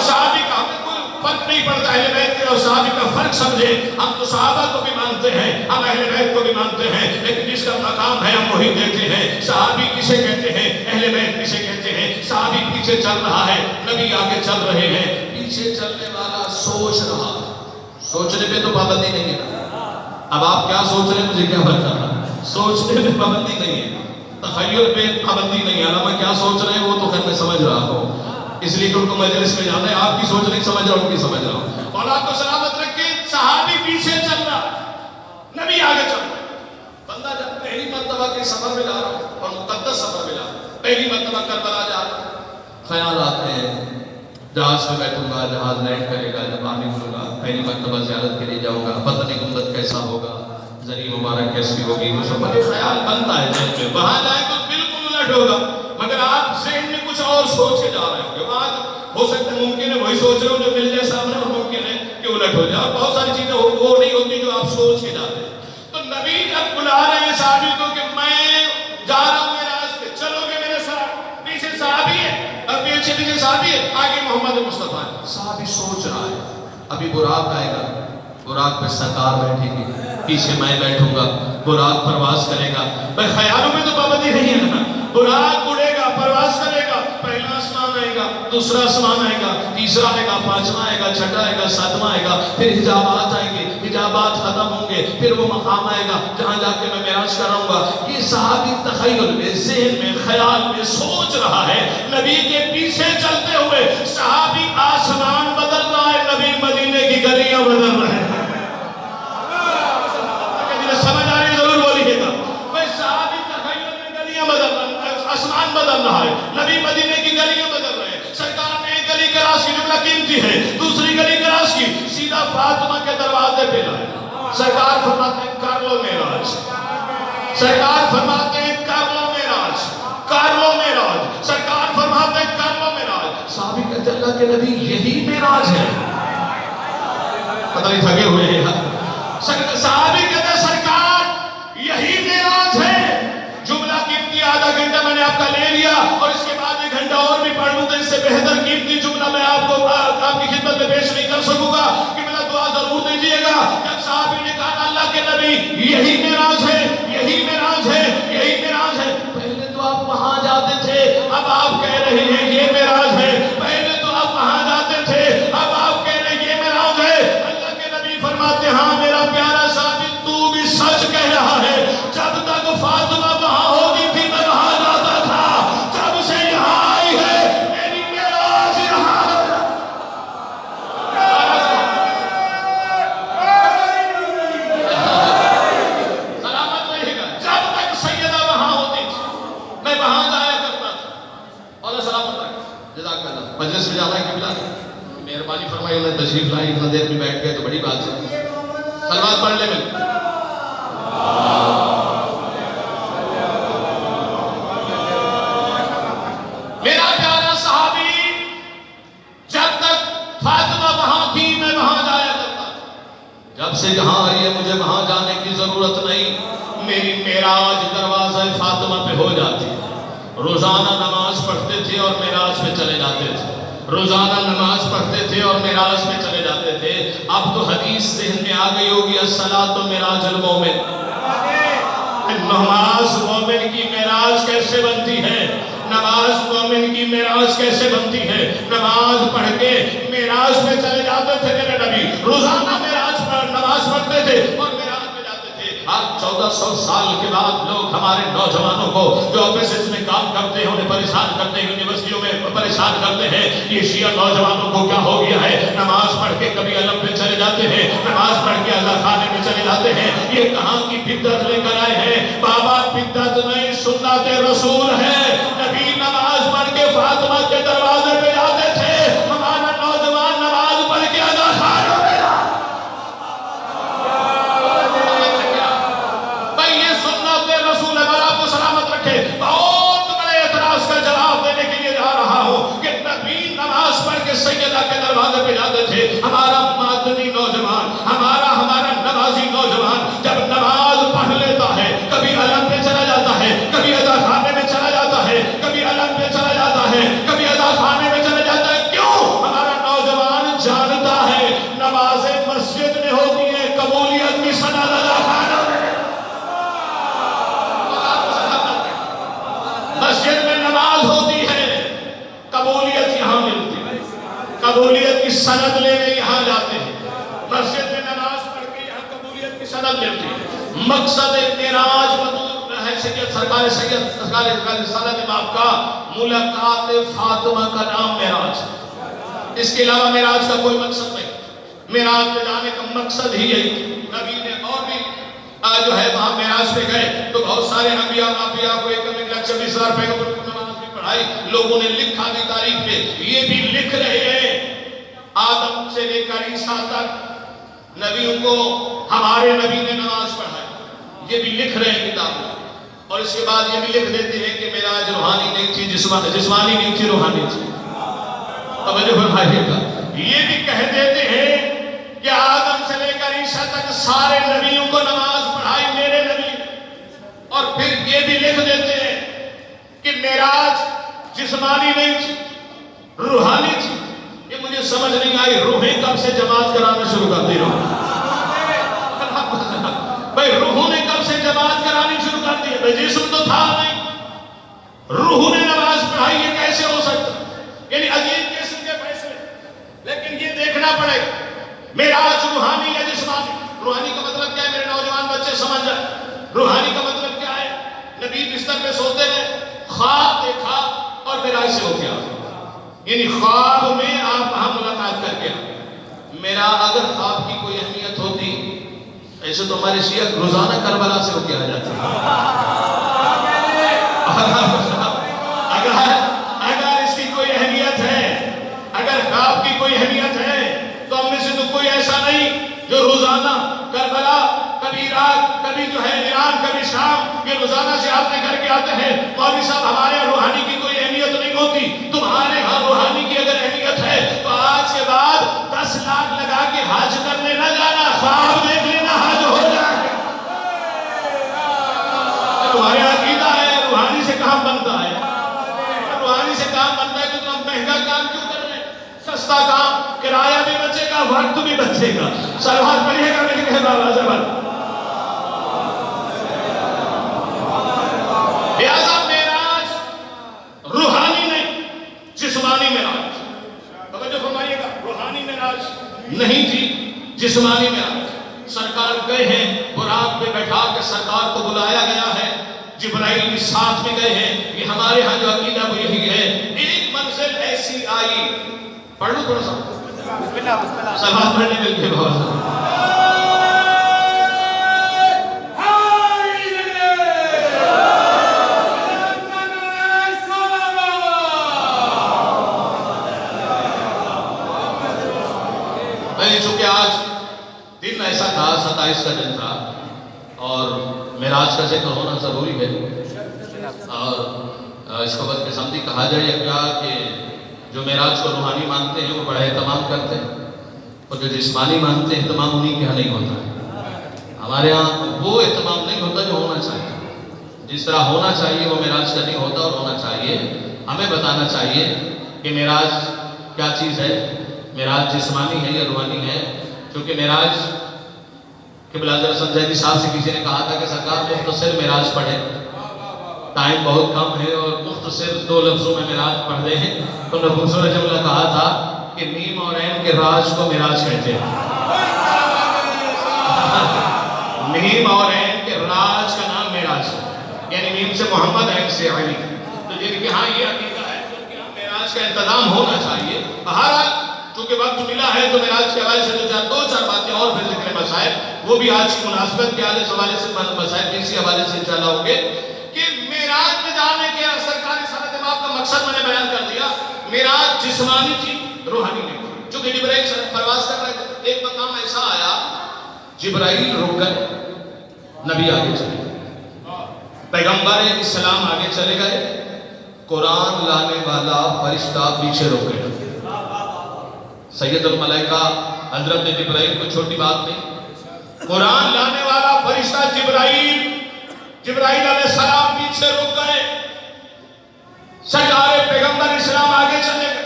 Speaker 1: صحابی کا ہمیں کوئی فرق نہیں پڑتا. اہل بیت کے اور صحابی کا فرق سمجھے. ہم تو صحابہ کو بھی مانتے ہیں، ہم اہل بیت کو بھی مانتے ہیں، لیکن جس کا مقام ہے ہم وہی دیتے ہیں. صحابی کسے کہتے ہیں؟ اہل بیت کسے کہتے ہیں؟ صحابی پیچھے چل رہا ہے، نبی آگے چل رہے ہیں. پیچھے چلنے والا سوچ رہا. سوچنے پہ تو پابندی نہیں ہے. اب آپ کیا سوچ رہے ہیں مجھے کیا پتہ ہے؟ سوچنے پہ پابندی نہیں ہے، تخیل پہ پابندی نہیں ہے. علامہ کیا سوچ رہے ہیں وہ تو خیر میں سمجھ رہا ہوں، اس لیے کہ ان کو مجلس میں جانا ہے. آپ کی سوچ نہیں سمجھ رہا ہوں، ان کی سمجھ رہا ہوں. اور آپ کو سلامت رکھے. صحابی پیچھے چل رہا، نبی آگے چل رہا. بندہ جب پہلی مرتبہ کے سفر میں جا رہا اور مقدس سفر میں جا رہا، پہلی مرتبہ کربلا جا رہا، خیال آتے ہیں جہاز میں بیٹھوں گا، جہاز لینڈ کرے گا، جب آنے ملوں گا، پہلی مرتبہ زیارت کے لیے جاؤں گا، پتہ نہیں گنبد کیسا ہوگا، زری مبارک کیسی ہوگی، وہ سب خیال بنتا ہے ذہن میں. وہاں جائے تو بالکل الٹ ہوگا، مگر آپ ذہن میں کچھ اور سوچ کے جا رہے ہوں گے. وہاں ہو سکتا ہے ممکن ہے وہی سوچ رہے ہو جو مل جائے سامنے، اور ممکن ہے کہ الٹ ہو جائے. اور بہت ساری چیزیں وہ نہیں ہوتی جو آپ سوچ کے جاتے ہیں. تو نبی جب بلا رہے ہیں صحابی کو کہ میں جا رہا ہوں میرے راستے، چلو گے میرے ساتھ. پیچھے صحابی ہے اور پیچھے پیچھے صحابی ہے، آگے محمد مصطفیٰ ہے. صحابی سوچ رہا ہے ابھی براق آئے گا، براق پہ سرکار بیٹھے گی، پیچھے میں بیٹھوں گا، براق پرواز کرے گا. بھائی خیالوں میں تو پابندی نہیں ہے نا. براق اڑے گا، پرواز کرے گا، پہلا آسمان آئے گا، دوسرا آسمان آئے گا، تیسرا آئے گا، پانچواں آئے گا، چھٹا آئے گا، ساتواں آئے گا. پھر حجابات آئیں گے، حجابات ختم ہوں گے، پھر وہ مقام آئے گا جہاں جا کے میں معراج کراؤں گا. یہ صحابی تخیل میں، ذہن میں، خیال میں سوچ رہا ہے. نبی کے پیچھے چلتے ہوئے صحابی آسمان بدل رہا ہے، نبی مدینے کی گلیاں بدل رہے ہیں. سمجھ آ رہی ضرور بولیے گا. بھائی صحابی تخیل میں گلیاں بدل رہا ہے، آسمان بدل رہا ہے، نبی مدینے کی گلیاں بدل رہے ہیں. سرکار نے ایک گلی کراس کی، جملہ قیمتی ہے، دوسری گلی کراس کی، سیدھا فاطمہ کے دروازے پہ لائے. سرکار فرماتے ہیں کر لو معراج. سرکار فرماتے ہیں کر لو معراج، کر لو معراج. سرکار فرماتے ہیں کر لو معراج. صحابی کہتے ہیں اللہ کے نبی یہی معراج ہے. پتہ نہیں تھکے ہوئے ہیں یار. صحابی کہتے ہیں سرکار یہی معراج ہے. جملہ قیمتی آدھا گھنٹہ میں نے آپ کا لے لیا، اور اس کے بعد ایک گھنٹہ اور بھی پڑھ لوں تو اس سے بہتر قیمتی جملہ میں آپ کی خدمت میں پیش نہیں کر سکوں گا. کہ میرا دعا ضرور دیجیے گا. جب صحابی نے کہا اللہ کے نبی یہی معراج ہے، یہی معراج ہے، یہی معراج ہے. پہلے تو آپ وہاں جاتے تھے، اب آپ کہہ رہے ہیں یہ معراج ہے. پہلے تو آپ وہاں جاتے تھے، اب آپ کہہ رہے ہیں یہ معراج ہے. اللہ کے نبی فرماتے ہاں میرا پیارا صحابی تو بھی سچ کہہ رہا ہے. جب تک فاطمہ وہاں ہوتی تھی میں وہاں جاتا تھا، جب سے یہاں آئی ہے میری معراج پہ میں تشریف لائی، اتنا دیر میں بیٹھ گئے تو بڑی بات ہے. سلوات پڑھ لیں مل. میرا پیارا صحابی، جب تک فاطمہ وہاں تھی میں وہاں جایا کرتا تھا. جب سے یہاں آئی ہے مجھے وہاں جانے کی ضرورت نہیں. میری معراج دروازہ فاطمہ پہ ہو جاتی. روزانہ نماز پڑھتے تھے اور معراج پہ چلے جاتے تھے. روزانہ نماز پڑھتے تھے اور معراج پہ چلے جاتے تھے. اب تو حدیث ذہن میں آ گئی ہوگی، الصلاۃ معراج المومن. نماز مومن کی معراج کیسے بنتی ہے؟ نماز مومن کی معراج کیسے بنتی ہے؟ نماز پڑھ کے معراج پہ چلے جاتے تھے میرے نبی. روزانہ معراج پر نماز پڑھتے تھے اور معراج پہ جاتے تھے. آج 1400 سال کے بعد لوگ ہمارے نوجوانوں کو جو آفیسز میں کام کرتے ہیں انہیں پریشان کرتے ہیں، یونیورسٹیوں میں پریشان کرتے ہیں. یہ شیعہ نوجوانوں کو کیا ہو گیا ہے؟ نماز پڑھ کے کبھی علم پہ چلے جاتے ہیں، نماز پڑھ کے اللہ خانے میں چلے جاتے ہیں. یہ کہاں کی بدعت لے کر آئے ہیں؟ بابا بدعت نہیں، سنت رسول ہے. نبی نماز پڑھ کے فاطمہ کے دروازے پہ جاتے تھے. ہمارا نوجوان نماز پڑھ کے اللہ خانوں میں بھائی یہ سنت رسول ہے. بھلا آپ کو سلامت رکھے. بہت بڑے اعتراض کا جواب دینے کے لیے جا رہا ہوں کہ نبی نماز پڑھ کے سیدہ کے دروازے پہ جاتے تھے. ہمارا مادنی نوجوان، ہمارا نمازی نوجوان جب نماز پڑھ لیتا ہے کبھی علم پہ چلا جاتا ہے، کبھی ادا خانے میں چلا جاتا ہے، کبھی علم پہ چلا جاتا ہے، کبھی ادا خانے میں چلا جاتا ہے. کیوں؟ ہمارا نوجوان جانتا ہے نمازیں مسجد میں ہوتی ہیں، قبولیت کی سند ادا خانہ میں. مسجد میں نماز ہوتی ہے، قبولیت یہاں ملتی ہے. قبولیت کی سند لینے یہاں جاتے ہیں. مسجد میں نماز پڑھ کے یہاں قبولیت کی سند ملتی ہے. مقصد معراج مطلوب ہے سرکار سادات امام کا ملاقات فاطمہ کا نام معراج. اس کے علاوہ معراج کا کوئی مقصد نہیں. معراج پہ جانے کا مقصد ہی یہی. نبی نے اور بھی جو ہے وہاں معراج پہ گئے تو بہت سارے انبیاء کو 1,26,000 پیغمبر کو نماز بھی پڑھائی. لوگوں نے لکھا بھی تاریخ میں، یہ بھی لکھ رہے ہیں آدم سے لے کر عیسیٰ تک نبیوں کو ہمارے نبی نے نماز پڑھائی. یہ بھی لکھ رہے ہیں کتاب میں. اور اس کے بعد یہ بھی لکھ دیتے ہیں کہ معراج روحانی نہیں تھی، جسمانی نہیں تھی، روحانی تھی. توجہ فرمائیے گا. یہ بھی کہہ دیتے ہیں کہ آدم سے لے کر عیسیٰ تک سارے نبیوں کو نماز پڑھائی میرے نبی. اور پھر یہ بھی لکھ دیتے ہیں کہ معراج جسمانی نہیں تھی، روحانی تھی. یہ مجھے سمجھ نہیں آئی، روحیں کب سے جماعت کرانا شروع کر دی؟ بھائی روحوں نے کب سے جماعت کرانی شروع کر دی؟ بھائی جسم تو تھا نہیں، روحوں نے نماز پڑھائی، یہ کیسے ہو سکتا؟ یعنی عجیب قسم کے فیصلے. لیکن یہ دیکھنا پڑے معراج روحانی یا جسمانی. روحانی کا مطلب کیا ہے میرے نوجوان بچے سمجھ جائیں. روحانی کا مطلب کیا ہے؟ نبی بستر میں سوتے رہے، خواب دیکھا اور معراج سے ہو گیا. یعنی خواب میں آپ وہاں ملاقات کر کے میرا اگر خواب کی کوئی اہمیت ہوتی ایسے تو ہمارے شیعہ روزانہ کربلا سے ہو کے آ جاتے ہیں. اگر اس کی کوئی اہمیت ہے، اگر خواب کی کوئی اہمیت ہے تو ہم میں سے تو کوئی ایسا نہیں جو روزانہ کربلا، کبھی عراق، کبھی جو ہے ایران، کبھی شام، یہ روزانہ سے آپ نے کر کے آتے ہیں. مولوی صاحب ہمارے یہاں روحانی کی کوئی اہمیت نہیں ہوتی، تمہارے ہاں روحانی کی اگر اہمیت ہے تو آج کے بعد 10 لاکھ لگا کے حج کرنے نہ جانا، خواب دیکھ لینا، حج ہو جائے. تمہارے عقیدہ ہے روحانی سے کام بنتا ہے. روحانی سے کام بنتا ہے تو تم مہنگا کام کیوں کر رہے ہیں؟ سستا کام، کرایہ بھی بچے گا، وقت بھی بچے گا. صلوات پڑھیے گا میرے کہنے والا زبان. لہذا معراج روحانی نہیں، جسمانی معراج. توجہ فرمائیے گا، روحانی معراج نہیں تھی، جسمانی معراج. سرکار گئے ہیں، براق پہ بیٹھا کے سرکار کو بلایا گیا ہے. جبرائیل بھی ساتھ میں گئے ہیں. یہ ہمارے ہاں جو عقیدہ وہ یہی ہے. ایک منزل ایسی آئی، پڑھ لو تھوڑا سا سلوات پڑھنے مل کے بہت. اور معراج کا ذکر ہونا ضروری ہے، اور اس کو بدقسمتی کہا جائے یا کیا کہ جو معراج کو روحانی مانتے ہیں وہ بڑا اہتمام کرتے ہیں، اور جو جسمانی مانتے ہیں اہتمام انہیں کے یہاں نہیں ہوتا ہے۔ ہمارے یہاں وہ اہتمام نہیں ہوتا جو ہونا چاہیے، جس طرح ہونا چاہیے وہ معراج کا نہیں ہوتا، اور ہونا چاہیے ہمیں بتانا چاہیے کہ معراج کیا چیز ہے، معراج جسمانی ہے یا روحانی ہے۔ کیونکہ معراج قبلہ حضرت سنجیدی صاحب سے کسی نے کہا تھا کہ سرکار مختصر معراج پڑھے، ٹائم بہت کم ہے اور مختصر 2 لفظوں میں معراج پڑھ دے ہیں، تو نے خوبصورت جملہ کہا تھا کہ میم اور عین کے راج کو معراج کہتے ہیں۔ میم اور عین کے راج کا نام معراج ہے، یعنی میم سے محمد، عین سے علی، تو جن کے ہاں یہ عقیدہ ہے کہ ہاں معراج کا انتظام ہونا چاہیے۔ بہرحال چونکہ وقت ملا ہے تو معراج کے حوالے سے 2-4 باتیں اور پھر ذکر مسائل، وہ بھی آج کی مناسبت کے حوالے سے مسائل بھی اسی حوالے سے انشاءاللہ ہوں گے کہ معراج میں جانے کے سرکاری سنت امام کا مقصد میں نے بیان کر دیا۔ معراج جسمانی تھی، روحانی نہیں تھی۔ چونکہ جبرائیل پرواز کر رہے تھے، ایک مقام ایسا آیا جبرائیل رک گئے، نبی آگے چلے گئے، پیغمبر اسلام آگے چلے گئے، قرآن لانے والا فرشتہ پیچھے رک گیا۔ سید الملائکہ حضرت جبرائیل کو چھوٹی بات نہیں، قرآن لانے والا فرشتہ جبرائیل علیہ السلام پیچھے رک گئے، سرکار پیغمبر اسلام آگے چلے گئے۔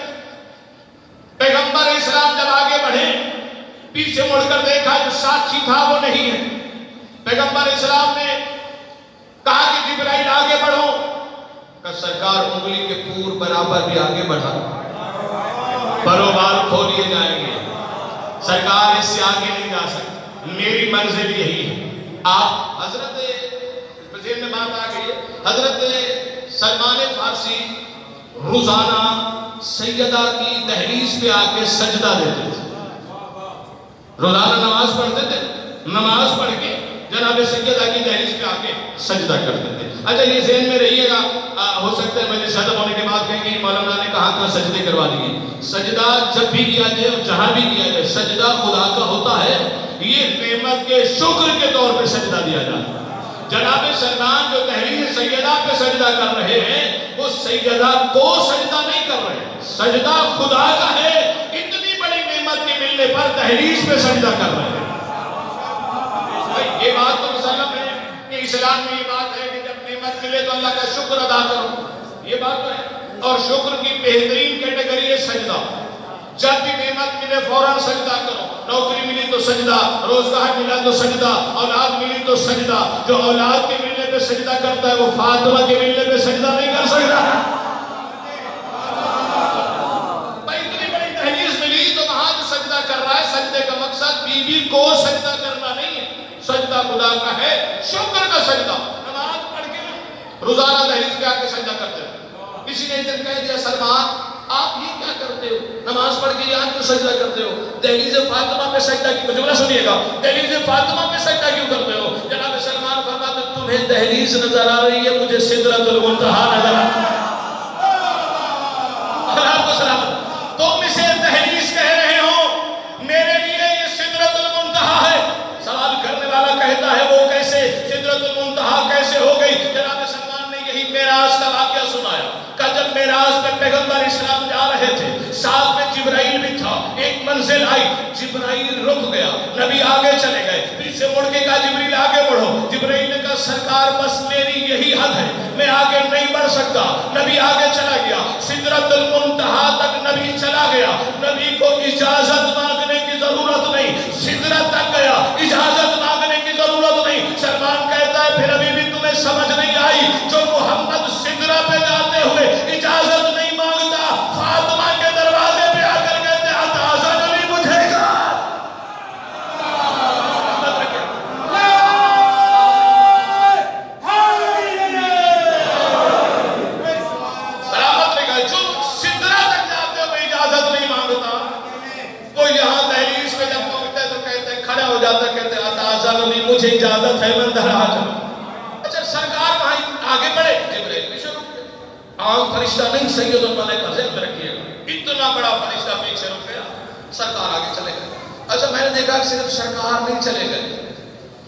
Speaker 1: پیغمبر اسلام جب آگے بڑھے، پیچھے مڑ کر دیکھا جو ساتھی تھا وہ نہیں ہے۔ پیغمبر اسلام نے کہا کہ جبرائیل آگے بڑھو، کہ سرکار انگلی کے پور برابر بھی آگے بڑھا، پرو بال کھولئے جائیں گے، سرکار اس سے آگے نہیں جا سکتے، میری منزل یہی ہے۔ آپ حضرت ذہن میں بات آ گئی ہے، حضرت سلمان فارسی روزانہ سیدہ کی دہلیز پہ آ کے سجدہ دیتے تھے، روزانہ نماز پڑھتے تھے، نماز پڑھ کے جناب سیدہ کی دہلیز پہ آ کے سجدہ کرتے تھے۔ اچھا یہ ذہن میں رہیے گا، ہو سکتا ہے مجلس ختم ہونے کے بعد کہیں گے مولانا نے کہا سجدے کروا دیے۔ سجدہ جب بھی کیا جائے اور جہاں بھی کیا جائے، سجدہ خدا کا ہوتا ہے، یہ نعمت کے شکر کے طور پہ سجدہ دیا جاتا ہے۔ جناب سلمان جو دہلیز سیدہ پہ سجدہ کر رہے ہیں، وہ سیدہ کو سجدہ نہیں کر رہے ہیں، سجدہ خدا کا ہے۔ اتنی بڑی نعمت کے ملنے پر دہلیز پہ سجدہ کر رہے ہیں۔ یہ بات تو مسلم ہے کہ اسلام میں یہ بات ہے کہ جب نعمت ملے تو اللہ کا شکر ادا کرو، یہ بات تو ہے۔ اور شکر کی بہترین کیٹیگری ہے سجدہ۔ جب بھی نعمت ملے فوراً سجدہ کرو، نوکری ملی تو سجدہ، روزگار ملا تو سجدہ، اولاد ملی تو سجدہ۔ جو اولاد کے ملنے پہ سجدہ کرتا ہے وہ فاطمہ کے ملنے پہ سجدہ نہیں کر سکتا۔ اتنی بڑی دہلیز ملی تو وہاں جو سجدہ کر رہا ہے، سجدے کا مقصد بیوی کو سجدہ کرنا نہیں ہے، سجدہ خدا کا ہے، شکر کا سجدہ۔ نماز پڑھ کے روزانہ دہلیز پہ آ کے سجدہ کرتے ہیں۔ کسی نے ایک کہہ دیا سلمان آپ یہ کیا کرتے ہو، نماز پڑھ کے یہاں کیوں سجدہ کرتے ہو، دہلیز فاطمہ پہ سجدہ کیوں، جملہ سنیے گا، دہلیز فاطمہ پہ سجدہ کیوں کرتے ہو؟ جناب سلمان فرماتے تمہیں دہلیز نظر آ رہی ہے، مجھے سدرۃ المنتہا نظر آ رہی ہے۔ اور آپ کو سلامت، تم اسے دہلیز کہہ رہے ہو، میرے لیے یہ سدرۃ المنتہا ہے۔ سوال کرنے والا کہتا ہے وہ کیسے سدرۃ المنتہا کیسے ہو گئی؟ جناب سلمان نے یہی معراج کا واقعہ سنایا کہ جب معراج پہ پیغمبر اسلام جا رہے تھے، ساتھ میں جبرائیل بھی تھا، ایک منزل آئی، جبرائیل رک گیا، نبی آگے چلے گئے، پیچھے مڑ کے کہا جبرائیل آگے بڑھو، جبرائیل نے کہا سرکار بس میری یہی حد ہے، میں آگے نہیں بڑھ سکتا۔ نبی آگے چلا گیا، سدرۃ المنتہا تک نبی چلا گیا، نبی کو اجازت مانگنے کی ضرورت نہیں، سدرت تک گیا، اجازت مانگنے کی ضرورت نہیں۔ سلمان کہتا ہے پھر ابھی بھی تمہیں سمجھ نہیں آئی، جو محمد سدرہ پہ جاتے ہوئے اجازت نہیں مانگتا، فاطمہ کے دروازے پہ آ کر کہتے اتعاذن لی مجھے سلامت لے گا، جو سدرہ تک جاتے ہوئے اجازت نہیں مانگتا، وہ یہاں دہلیز پہ جب پہنچتے تو کہتے کھڑا ہو جاتا، کہتے اتعاذن لی مجھے اجازت ہے میں اندر آ جاؤں۔ اچھا سرکار وہاں آگے بڑھے، جبرائیل بھی شروع کیا، عام فرشتہ نہیں، سید الملائکہ ذہن میں رکھیے گا، اتنا بڑا فرشتہ پیچھے رک گیا، سرکار آگے چلے گئے۔ اچھا میں نے دیکھا کہ صرف سرکار نہیں چلے گئے،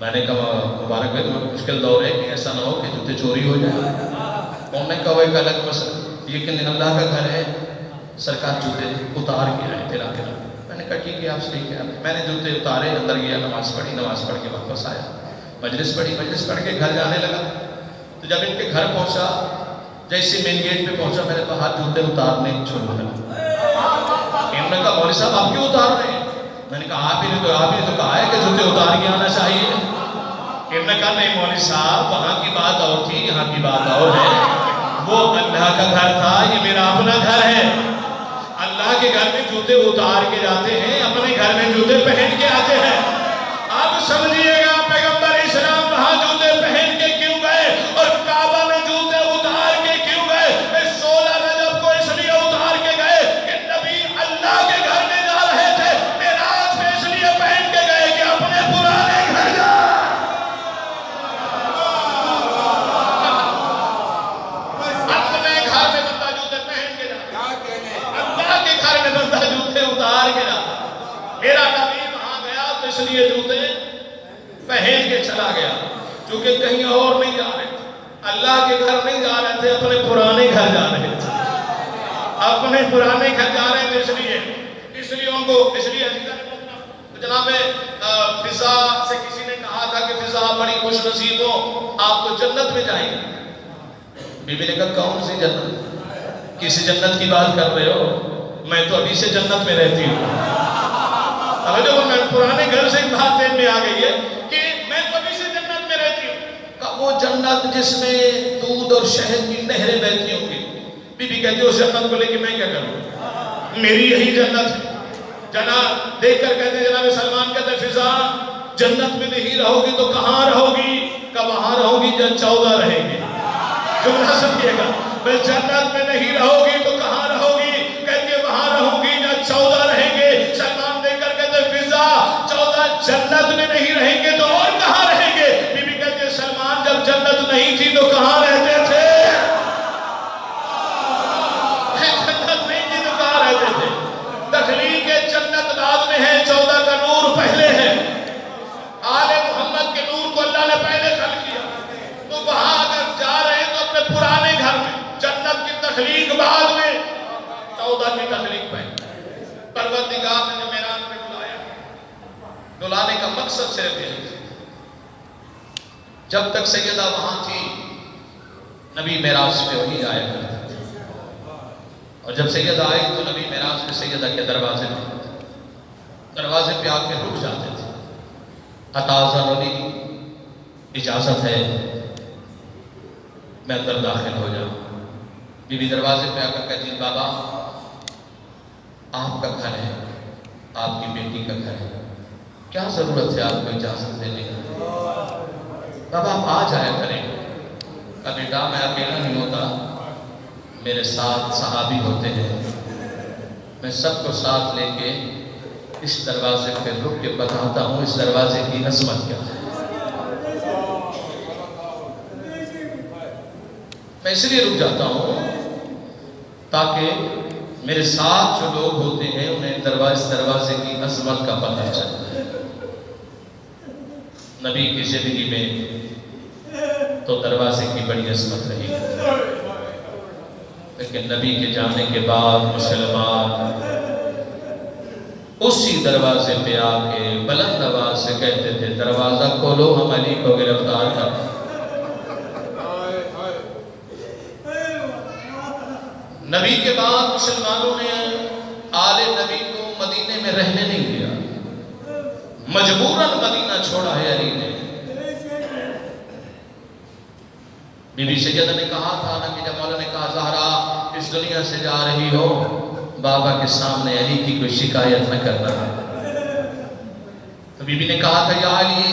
Speaker 1: میں نے کہا مبارک بھائی مشکل دور ہے کہ ایسا نہ ہو کہ جوتے چوری ہو جائے. انہوں نے کہا وہ ایک الگ مسئلہ، لیکن اللہ کا گھر ہے، سرکار جوتے اتار کے آئے پھر آ کے. میں نے کہا ٹھیک ہے آپ صحیح کہہ رہے ہیں. میں نے جوتے اتارے، اندر گیا، نماز پڑھی، نماز پڑھ کے واپس آیا، مجلس پڑھی، مجلس پڑھ کے گھر جانے لگا. تو جب ان کے گھر پہنچا، جیسے مین گیٹ پہ پہنچا، میں نے کہا جوتے اتارنے چھوڑ دیا. انہوں نے کہا مولوی صاحب آپ کیوں اتار رہے ہیں؟ میں نے کہا آپ ہی نے تو کہا ہے کہ جوتے اتار کے آنا چاہیے. انہوں نے کہا نہیں مولوی صاحب، وہاں کی بات اور تھی، یہاں کی بات اور ہے. وہ اللہ کا گھر تھا، یہ میرا اپنا گھر ہے. اللہ کے گھر میں جوتے اتار کے جاتے ہیں، اپنے گھر میں جوتے پہن کے آتے ہیں. آپ سمجھیے گا پیغمبر اسلام وہاں جوتے پہن کے کیوں گئے اور کعبہ میں جوتے اتار کے کیوں گئے؟ 16 رجب کو اس لیے اتار کے گئے کہ نبی اللہ کے گھر میں جا رہے تھے. معراج میں اس لیے پہن کے گئے کہ اپنے پرانے گھر جائیں. اپنے گھر میں بندہ جوتے پہن کے جاتا، اللہ کے گھر میں بندہ جوتے اتار کے جاتا. میرا نبی وہاں گیا تو اس لیے جوتے پہن کے چلا گیا، کیونکہ کہیں اور نہیں جا رہے تھے، اللہ کے گھر نہیں جا رہے تھے، اپنے پرانے گھر جا رہے تھے. اپنے پرانے گھر جا رہے تھے، اس لیے ان کو جناب فضا سے کسی نے کہا تھا کہ فضا بڑی خوش نصیب ہو، آپ تو جنت میں جائیں گے. بی بی نے کہا کون سی جنت؟ کسی جنت کی بات کر رہے ہو؟ میں تو ابھی سے جنت میں رہتی ہوں. اب جو میں پرانے گھر سے بات ذہن میں آ گئی ہے کہ میں تو ابھی سے جنت میں رہتی ہوں. کہ وہ جنت جس میں دودھ اور شہد کی نہریں بہتی ہوں گی. بی بی کہتی ہے اس جنت کو لے کے میں کیا کروں؟ میری یہی جنت ہے. جناب دیکھ کر کہتے ہیں، جناب سلمان کہتے ہیں فضا جنت میں نہیں رہو گی تو کہاں رہو گی؟ کہ وہاں رہو گی جہاں 14 رہیں گے. جملہ سمجھیے گا، میں جنت میں نہیں رہو گی تو کہاں رہو گی؟ کہتے ہیں وہاں رہو گی جہاں 14 رہیں گے. سلمان دیکھ کر کہتے ہیں فضا 14 جنت میں نہیں رہیں گے تو اور کہاں رہیں گے؟ بی بی کہتے ہیں سلمان جب جنت نہیں تھی تو کہاں رہتے تھے؟ جنت نہیں تھی تو کہاں رہتے تھے؟ تخلیق جنت بعد میں ہے، 14 کا نور پہلے ہے. آل محمد کے نور کو اللہ نے پہلے خلق کیا. تو وہاں اگر جا رہے ہیں تو اپنے پرانے گھر میں، جنت کی تخلیق بعد میں، 14 کی تخلیق پہلے. پروردگار نے جو معراج میں بلایا، بلانے کا مقصد صرف یہ ہے. جب تک سیدہ وہاں تھی نبی معراج پہ وہی آیا کرتے تھے، اور جب سیدہ آئی تو نبی معراج پہ سیدہ کے دروازے پہ آ کے رک جاتے تھے. عطا نبی اجازت ہے میں اندر داخل ہو جاؤں. بی بی دروازے پہ آ کر کہتی ہیں بابا آپ کا گھر ہے، آپ کی بیٹی کا گھر ہے، کیا ضرورت ہے آپ کو اجازت دینے کی؟ بابا آپ آ جایا کریں. کہا بیٹا میں اکیلا نہیں ہوتا، میرے ساتھ صحابی ہوتے ہیں، میں سب کو ساتھ لے کے اس دروازے پہ رک کے بتاتا ہوں اس دروازے کی عظمت کیا ہے. میں اس لیے رک جاتا ہوں تاکہ میرے ساتھ جو لوگ ہوتے ہیں انہیں اس دروازے کی عظمت کا پتہ چلے. نبی کی زندگی میں تو دروازے کی بڑی عظمت رہی، لیکن نبی کے جانے کے بعد مسلمان اسی دروازے پہ آ کے بلند آواز سے کہتے تھے دروازہ کھولو ہم علی کو گرفتار کریں. نبی کے بعد مسلمانوں نے آل نبی کو مدینے میں رہنے نہیں دیا، مجبوراً مدینہ چھوڑا ہے علی نے. بی بی سیدہ نے کہا تھا نا کہ جب مولا نے کہا زہرا اس دنیا سے جا رہی ہو بابا کے سامنے علی کی کوئی شکایت نہ کرنا. تو بی بی نے کہا تھا یا علی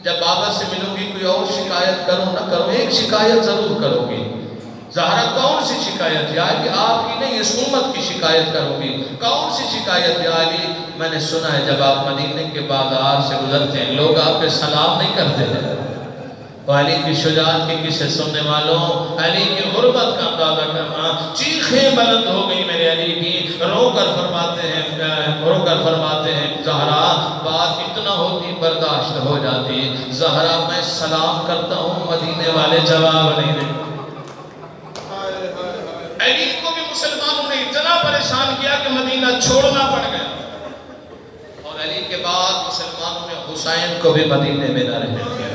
Speaker 1: جب بابا سے ملو گی کوئی اور شکایت کرو نہ کرو ایک شکایت ضرور کرو گی. زہرا کون سی شکایت؟ یا علی آپ کی نہیں اس امت کی شکایت کرو گی. کون سی شکایت؟ یا علی میں نے سنا ہے جب آپ مدینے کے بازار سے گزرتے ہیں لوگ آپ پہ سلام نہیں کرتے ہیں. علی کی شجاعت کی کسے سننے والوں، علی کی غربت کا اندازہ کرنا، چیخیں بلند ہو گئی میرے علی کی، رو کر فرماتے ہیں زہرا بات اتنا ہوتی برداشت ہو جاتی، زہرا میں سلام کرتا ہوں مدینے والے جواب نہیں دیتے۔ علی کو بھی مسلمانوں نے اتنا پریشان کیا کہ مدینہ چھوڑنا پڑ گیا، اور علی کے بعد مسلمانوں نے حسین کو بھی مدینے میں نہ رہنے دیا۔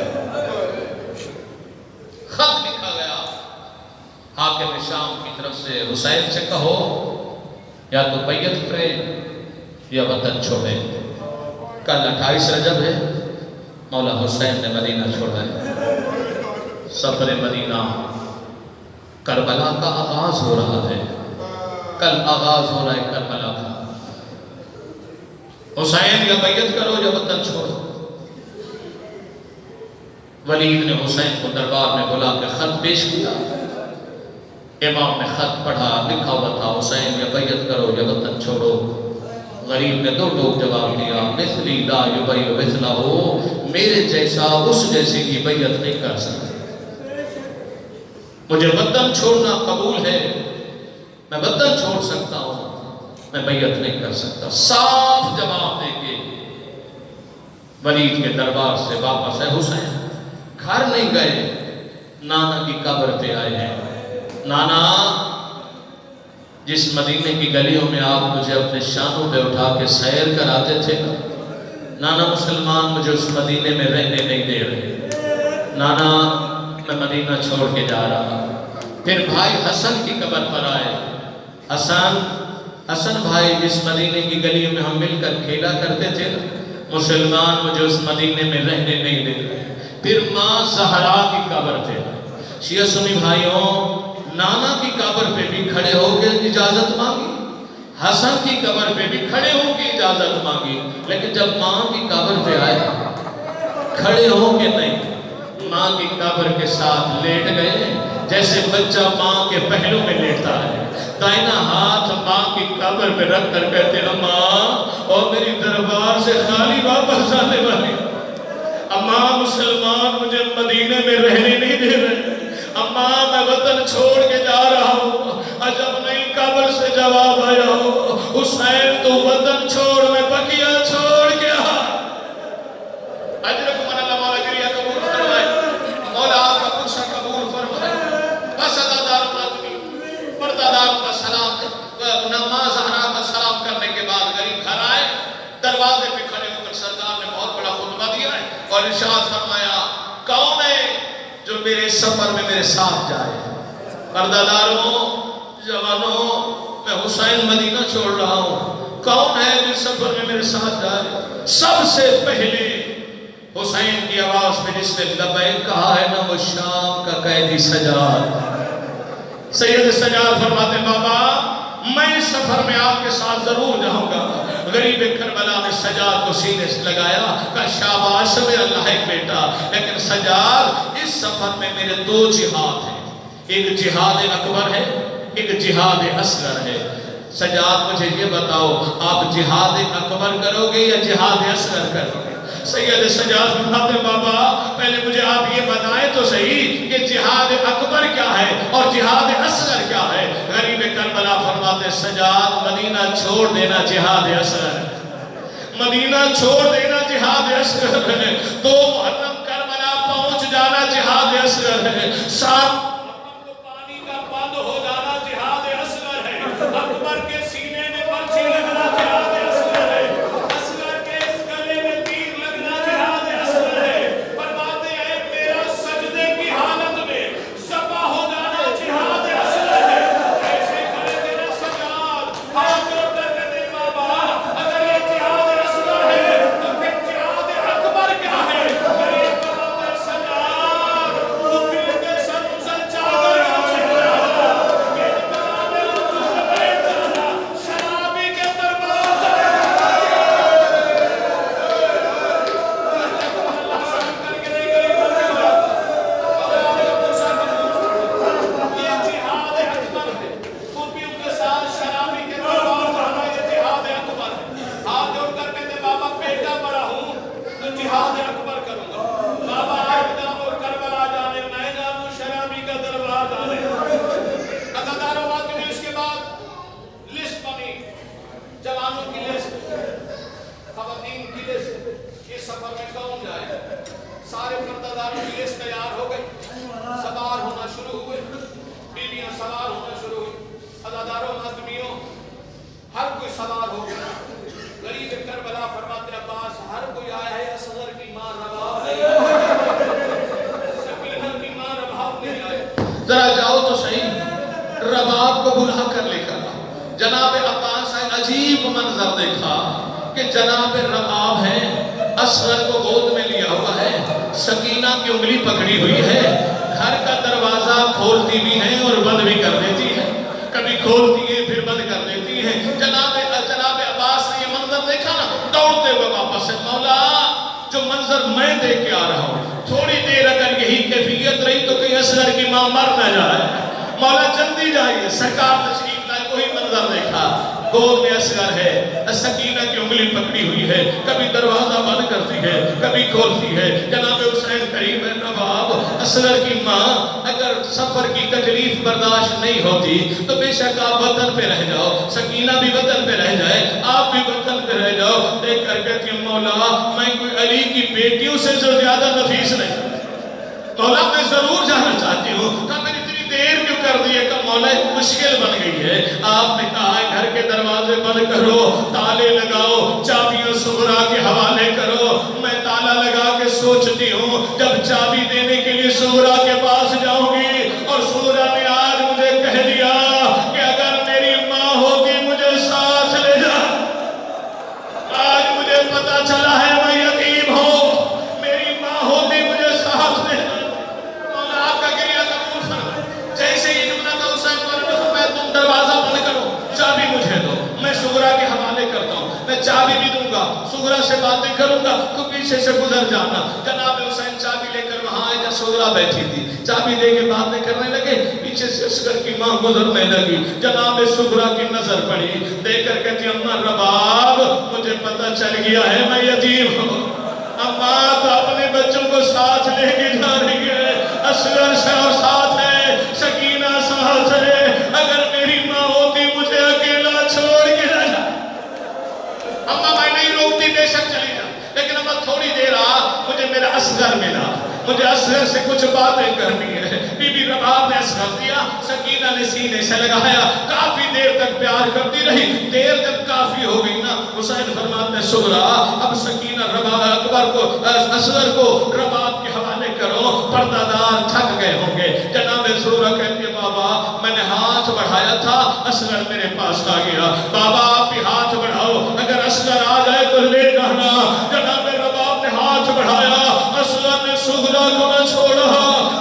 Speaker 1: خط لکھا گیا حاکم شام کی طرف سے، حسین سے کہو یا تو بیعت کرے یا وطن چھوڑے۔ کل 28 رجب ہے، مولا حسین نے مدینہ چھوڑا ہے۔ سفر مدینہ کربلا کا آغاز ہو رہا ہے، کل آغاز ہو رہا ہے کربلا کا۔ حسین یا بیعت کرو یا وطن چھوڑو۔ ولید نے حسین کو دربار میں بلا کے خط پیش کیا، امام نے خط پڑھا، لکھا ہوا تھا حسین یا بیعت کرو یا وطن چھوڑو۔ غریب نے دو ٹوک جواب دیا، مثلی لا یبیع مثلہ، میرے جیسا اس جیسے کی بیعت نہیں کر سکتا، مجھے وطن چھوڑنا قبول ہے، میں وطن چھوڑ سکتا ہوں، میں بیعت نہیں کر سکتا۔ صاف جواب دے کے ولید کے دربار سے واپس ہے حسین، گھر نہیں گئے، نانا کی قبر پہ آئے ہیں۔ نانا، جس مدینے کی گلیوں میں آپ مجھے اپنے شانوں پہ اٹھا کے سیر کراتے تھے، نانا مسلمان مجھے اس مدینے میں رہنے نہیں دے رہے، نانا میں مدینہ چھوڑ کے جا رہا۔ پھر بھائی حسن کی قبر پر آئے، حسن بھائی جس مدینے کی گلیوں میں ہم مل کر کھیلا کرتے تھے، مسلمان مجھے اس مدینے میں رہنے نہیں دے رہے۔ پھر ماں زہرا کی قبر پہ، شیعہ سنی بھائیوں، نانا کی قبر پہ بھی کھڑے ہو کے اجازت مانگی، حسن کی قبر پہ بھی کھڑے ہو کے اجازت مانگی، لیکن جب ماں کی قبر پہ آئے کھڑے ہو کے نہیں، ماں کی قبر کے ساتھ لیٹ گئے، جیسے بچہ ماں کے پہلو میں لیٹتا ہے، دائنا ہاتھ ماں کی قبر پہ رکھ کر کہتے ہیں ماں، اور میری دربار سے خالی واپس آنے والی، اماں مسلمان مجھے مدینے میں رہنے نہیں دے رہے، اماں میں وطن چھوڑ کے جا رہا ہوں۔ عجب نہیں قبر سے جواب آیا ہو، حسین تو وطن چھوڑ میں بقیہ چھوڑ کے آ۔ اجرکم اللہ مولا گریہ قبول فرمائے، مولا آپ کا پوچھا قبول فرمائے، بس ادادار ماتمی پردادار کا سلام، نماز زہرا کا سلام کرنے کے بعد غریب گھر آئے، دروازے پہ کھڑے ہو کر سرکار نے بہت بڑا خطبہ دیا ہے اور ارشاد فرمایا، کون ہے جو میرے سفر میں میرے ساتھ جائے؟ پرداداروں، جوانوں، میں حسین مدینہ چھوڑ رہا ہوں، کون ہے جو سفر میں میرے ساتھ جائے؟ سب سے پہلے حسین کی آواز پہ جس نے لبیک کہا ہے نا، وہ شام کا قیدی سجاد۔ سید سجاد فرماتے بابا میں اس سفر میں آپ کے ساتھ ضرور جاؤں گا۔ غریب کربلا نے سجاد کو سینے سے لگایا، کہا شاباش میرا لائق بیٹا، لیکن سجاد اس سفر میں میرے دو جہاد ہیں، ایک جہاد اکبر ہے، ایک جہاد اصغر ہے۔ سجاد مجھے یہ بتاؤ آپ جہاد اکبر کرو گے یا جہاد اصغر کرو گے؟ سید سجاد فرماتے بابا پہلے مجھے آپ یہ بتائیں تو صحیح کہ جہاد اکبر کیا ہے اور جہاد اصغر کیا ہے؟ غریب کربلا فرماتے سجاد مدینہ چھوڑ دینا جہاد اصغر ہے، مدینہ چھوڑ دینا جہاد اصغر ہے، 2 محرم کربلا پہنچ جانا جہاد اصغر ہے، 7 پانی کا بند ہو جانا جہاد اصغر ہے، اکبر کے سینے میں پرچی لگنا جہاد اصغر ہے، اصغر کے اس گلے میں تیر لگنا جہاد اصغر ہے، فرماتے ہیں میرا سجدے کی حالت میں ذبح ہو جانا جہاد اصغر ہے۔ ایسے کرے تیرا سجاد ہاتھ جوڑ کر کہتے بابا اگر یہ جہاد اصغر ہے تو پھر جہاد اکبر کیا ہے؟ یہ فرماتے سجاد تو پھر کے سن مجلس تیار ہو گئی، سوار ہونا شروع ہوئے، بیویاں سوار ہونا شروع ہوئی، عزاداروں ناظمینوں ہر کوئی سوار ہو گیا۔ غریب کربلا فرماتے عباس ہر کوئی آیا ہے، اصغر کی ماں رباب نہیں آئی، سکینہ کی ماں رباب نہیں آئی۔ ذرا جاؤ تو صحیح، رباب کو بلا کر لے کر آؤ۔ جناب عباس نے عجیب منظر دیکھا کہ جناب رباب ہے، اصغر کو گود میں لیا ہوا ہے، سکینہ کی انگلی پکڑی ہوئی ہے، گھر کا دروازہ کھولتی بھی ہے اور بند بھی کر دیتی ہے، کبھی کھولتی ہے پھر بند کر دیتی ہے۔ جناب عباس نے یہ منظر دیکھا نا، دوڑتے ہوئے واپس سے مولا جو منظر میں دیکھ کے آ رہا ہوں، تھوڑی دیر اگر یہی کیفیت رہی تو کہیں اصغر کی ماں مر نہ جائے، مولا جلدی جائیے۔ سرکار تشریف لائے، کوئی منظر دیکھا، گود میں اصغر ہے، سکینہ کی انگلی پکڑی ہوئی ہے، کبھی دروازہ بند کرتی ہے کبھی کھولتی ہے۔ جناب حسین قریب ہے، رباب اصغر کی ماں اگر سفر کی تکلیف برداشت نہیں ہوتی تو بے شک آپ وطن پہ رہ جاؤ، سکینہ بھی وطن پہ رہ جائے، آپ بھی وطن پہ رہ جاؤ۔ دیکھ کر کہتی ہوں مولا میں کوئی علی کی بیٹیوں سے جو زیادہ نفیس نہیں، مولا میں ضرور جانا چاہتی ہوں، کہا میں نے اتنی دیر کیوں کر دی ہے؟ کہ مولا ایک مشکل بن گئی ہے، آپ نے کہا ہے گھر کے دروازے بند کرو، تالے لگاؤ، چابیاں صغرا کے حوالے کرو۔ میں تالا لگا کے سوچتی ہوں جب چابی دینے کے لیے صغرا کے پاس جاؤں گی اور صغرا نے آج مجھے کہہ دیا کہ اگر میری ماں ہوتی مجھے ساتھ لے جا، آج مجھے پتا چلا ہے میں یتیم ہوں، میری ماں ہوتی مجھے ساتھ لے جا۔ مولا آپ کا گریہ قبول فرمائے۔ جیسے ہی نمنا کا حسین میں تم دروازہ بند کرو، چابی مجھے دو، میں صغرا کے حوالے کرتا ہوں، میں چابی بھی دوں گا، صغرا سے باتیں کروں گا، تو پیچھے سے گزر جانا۔ جناب حسین چابی لے کر وہاں آئے جہاں صغرا بیٹھی تھی، چابی دے کے باتیں کرنے لگے، پیچھے سے اصغر کی ماں گزرنے لگی۔ جناب صغرا کی نظر پڑی، دیکھ کر کہتی اماں رباب مجھے پتہ چل گیا ہے میں یتیم ہوں، اماں تو اپنے بچوں کو ساتھ لے کے جا رہی ہے، اصغر سے اور ساتھ ہے، سکینہ ساتھ ہے، اگر میری ماں ہوتی مجھے اکیلا چھوڑ کے نہ جا۔ اماں میں نہیں روکتی، بے شک چلی جا، لیکن اماں تھوڑی دیر آ، مجھے میرا اصغر ملا، مجھے اصغر سے کچھ باتیں کرنی ہے۔ بی بی رباب نے اصغر دیا، سکینہ نے سینے سے لگایا، کافی دیر تک پیار کرتی رہی۔ دیر جب کافی ہو گئی نا، حسین فرماتے ہیں صغرا اب سکینہ رباب اکبر کو اصغر کو رباب کے حوالے کرو، پردہ دار تھک گئے ہوں گے۔ جناب صغرا کہتی ہے بابا میں نے ہاتھ بڑھایا تھا، اصغر میرے پاس آ گیا، بابا آپ بھی ہاتھ بڑھاؤ، اگر اصغر آ جائے تو لے جانا۔ جناب رباب نے ہاتھ بڑھایا، اصغر نے صغرا کو نہ چھوڑا،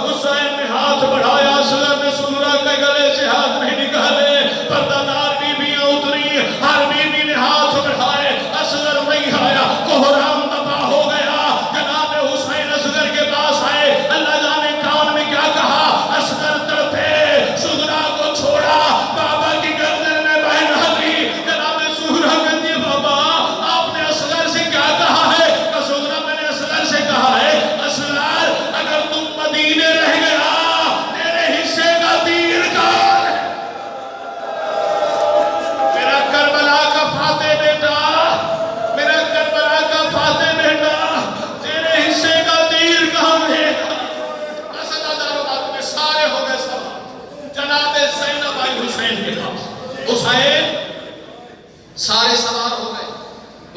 Speaker 1: حسین نے ہاتھ بڑھایا، اصغر نے صغرا کے گلے سے ہاتھ نہیں نکالے، پردہ دار بیویاں اتری، ہر بیوی نے ہاتھ بڑھائے، اصغر نہیں آیا، کوہرام تباہ ہو گیا۔ جناب حسین اصغر کے پاس آئے، اللہ جانے کان میں کیا کہا، اصغر تڑپے، صغرا کو چھوڑا، بابا کی گردن میں بہن ڈالی۔ جناب صغرا کہتی ہے بابا آپ نے اصغر سے کیا کہا ہے؟ کہ صغرا میں نے اصغر سے کہا ہے اصغر اگر تم مدینے رہ گیا تیرے حصے کا تیر کون ہے؟ میرا کربلا کا فاتح بیٹا، میرا کربلا کا فاتح بیٹا، تیرے حصے کا تیر کہاں ہے؟ عزاداروں باتوں میں سارے ہو گئے سوار، جناب زینب آئی حسین کے پاس، حسین سارے سوار ہو گئے،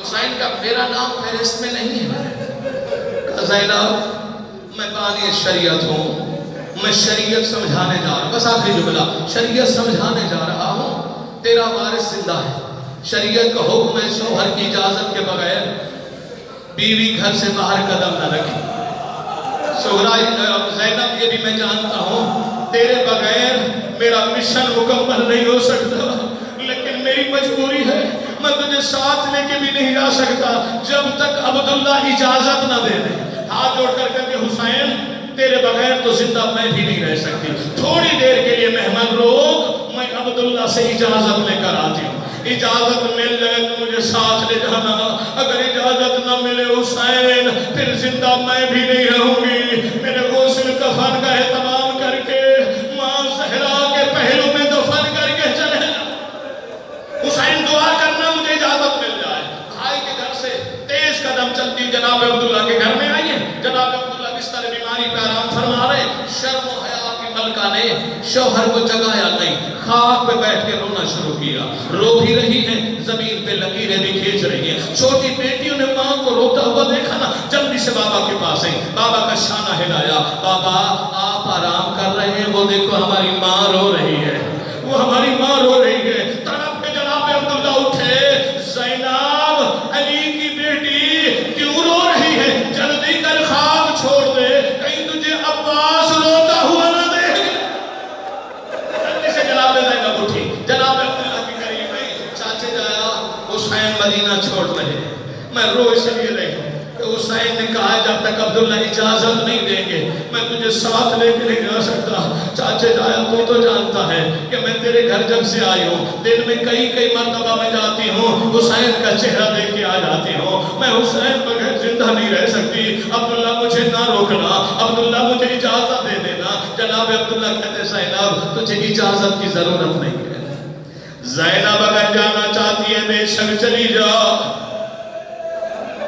Speaker 1: حسین کا میرا نام فہرست میں نہیں ہے۔ زینب میں بانی شریعت ہوں، میں شریعت سمجھانے جا رہا ہوں، بس آخری جملہ، شریعت سمجھانے جا رہا ہوں، تیرا وارث زندہ ہے، شریعت کا حکم ہے شوہر کی اجازت کے بغیر بیوی گھر سے باہر قدم نہ رکھے۔ زینب یہ بھی میں جانتا ہوں تیرے بغیر میرا مشن مکمل نہیں ہو سکتا، لیکن میری مجبوری ہے، میں تجھے ساتھ لے کے بھی نہیں جا سکتا جب تک عبداللہ اجازت نہ دے دے۔ ہاتھ جوڑ کر کہتے حسین تیرے بغیر تو زندہ میں بھی نہیں رہ سکتی، تھوڑی دیر کے لیے مہمان روک، میں عبداللہ سے اجازت لے کر آتی ہوں، اجازت مل جائے تو مجھے ساتھ لے جانا، اگر اجازت نہ ملے حسین پھر زندہ میں بھی نہیں رہوں گی۔ میرے غسل کفن کا اہتمام کر کے ماں زہرا کے پہلو میں دفن کر کے چلے جا۔ حسین دعا کرنا مجھے اجازت مل جائے۔ بھائی کے گھر سے تیز قدم چلتی جناب عبداللہ کے گھر میں آئیے، جناب عبداللہ بستر بیماری پہ آرام ارشاد فرما رہے شرم و حیا کی ملکہ نے شوہر کو جگایا نہیں، خاک پہ بیٹھ کے رونا شروع کیا، رو بھی رہی ہے، زمین پہ لکیریں بھی کھینچ رہی ہیں۔ چھوٹی بیٹیوں نے ماں کو روتا ہوا دیکھا نا، جلدی سے بابا کے پاس آئی، بابا کا شانہ ہلایا، بابا آپ آرام کر رہے ہیں، وہ دیکھو ہماری ماں رو رہی ہے، وہ ہماری ماں رو رہی ہے۔ تڑپ کے جناب عبداللہ اٹھے، زینب علی کی بیٹی کیوں رو رہی ہے؟ جلدی کر خواب چھوڑ دے، کہیں تجھے عباس روتا ہوا نہ دیکھ۔ جلدی سے جناب زینب اٹھی، جناب عبداللہ کی قریب آئی، چاچے جایا حسین مدینہ چھوڑ رہے، میں رو اس لیے رہی ہوں کہ حسین نے کہا جب تک عبداللہ اجازت نہیں دیں گے میں تجھے ساتھ لے کے نہیں جا سکتا۔ چاچے جایا تو جانتا ہے کہ میں تیرے گھر جب سے آئی ہوں دن میں کئی مرتبہ میں جاتی ہوں، حسین کا چہرہ دیکھ کے آ جاتی ہوں، میں حسین بغیر زندہ نہیں رہ سکتی، عبداللہ مجھے نہ روکنا، عبداللہ مجھے اجازت دے دینا۔ جناب عبداللہ کہتے زینب تجھے اجازت کی ضرورت نہیں ہے، زینب اگر جانا چاہتی ہے بے شک چلی جا۔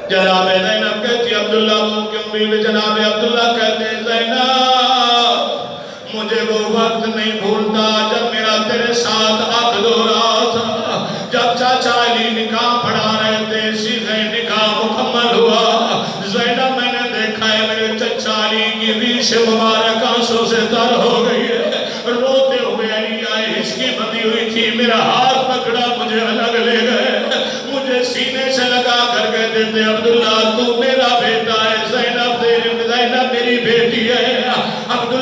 Speaker 1: جناب زینب کہتی عبداللہ وہ کیوں بھی؟ جناب عبداللہ کہتے زینب مجھے وہ وقت نہیں بھولتا جب میرا تیرے ساتھ عقد ہو رہا تھا، جب چاچا علی نکاح پڑھا رہے تھے، صیغہ نکاح مکمل ہوا، زینب میں نے دیکھا ہے میرے چچا علی کی ریش مبارک آنسوں سے تر ہو گئی ہے، روتے ہوئے علی آئے، ہچکی بندھی ہوئی تھی، میرا ہاتھ پکڑا مجھے الگ لے گئے، مجھے سینے سے لگا کر کہتے تھے عبداللہ تو میرا بیٹا ہے، زینب میری بیٹی ہے۔ عبداللہ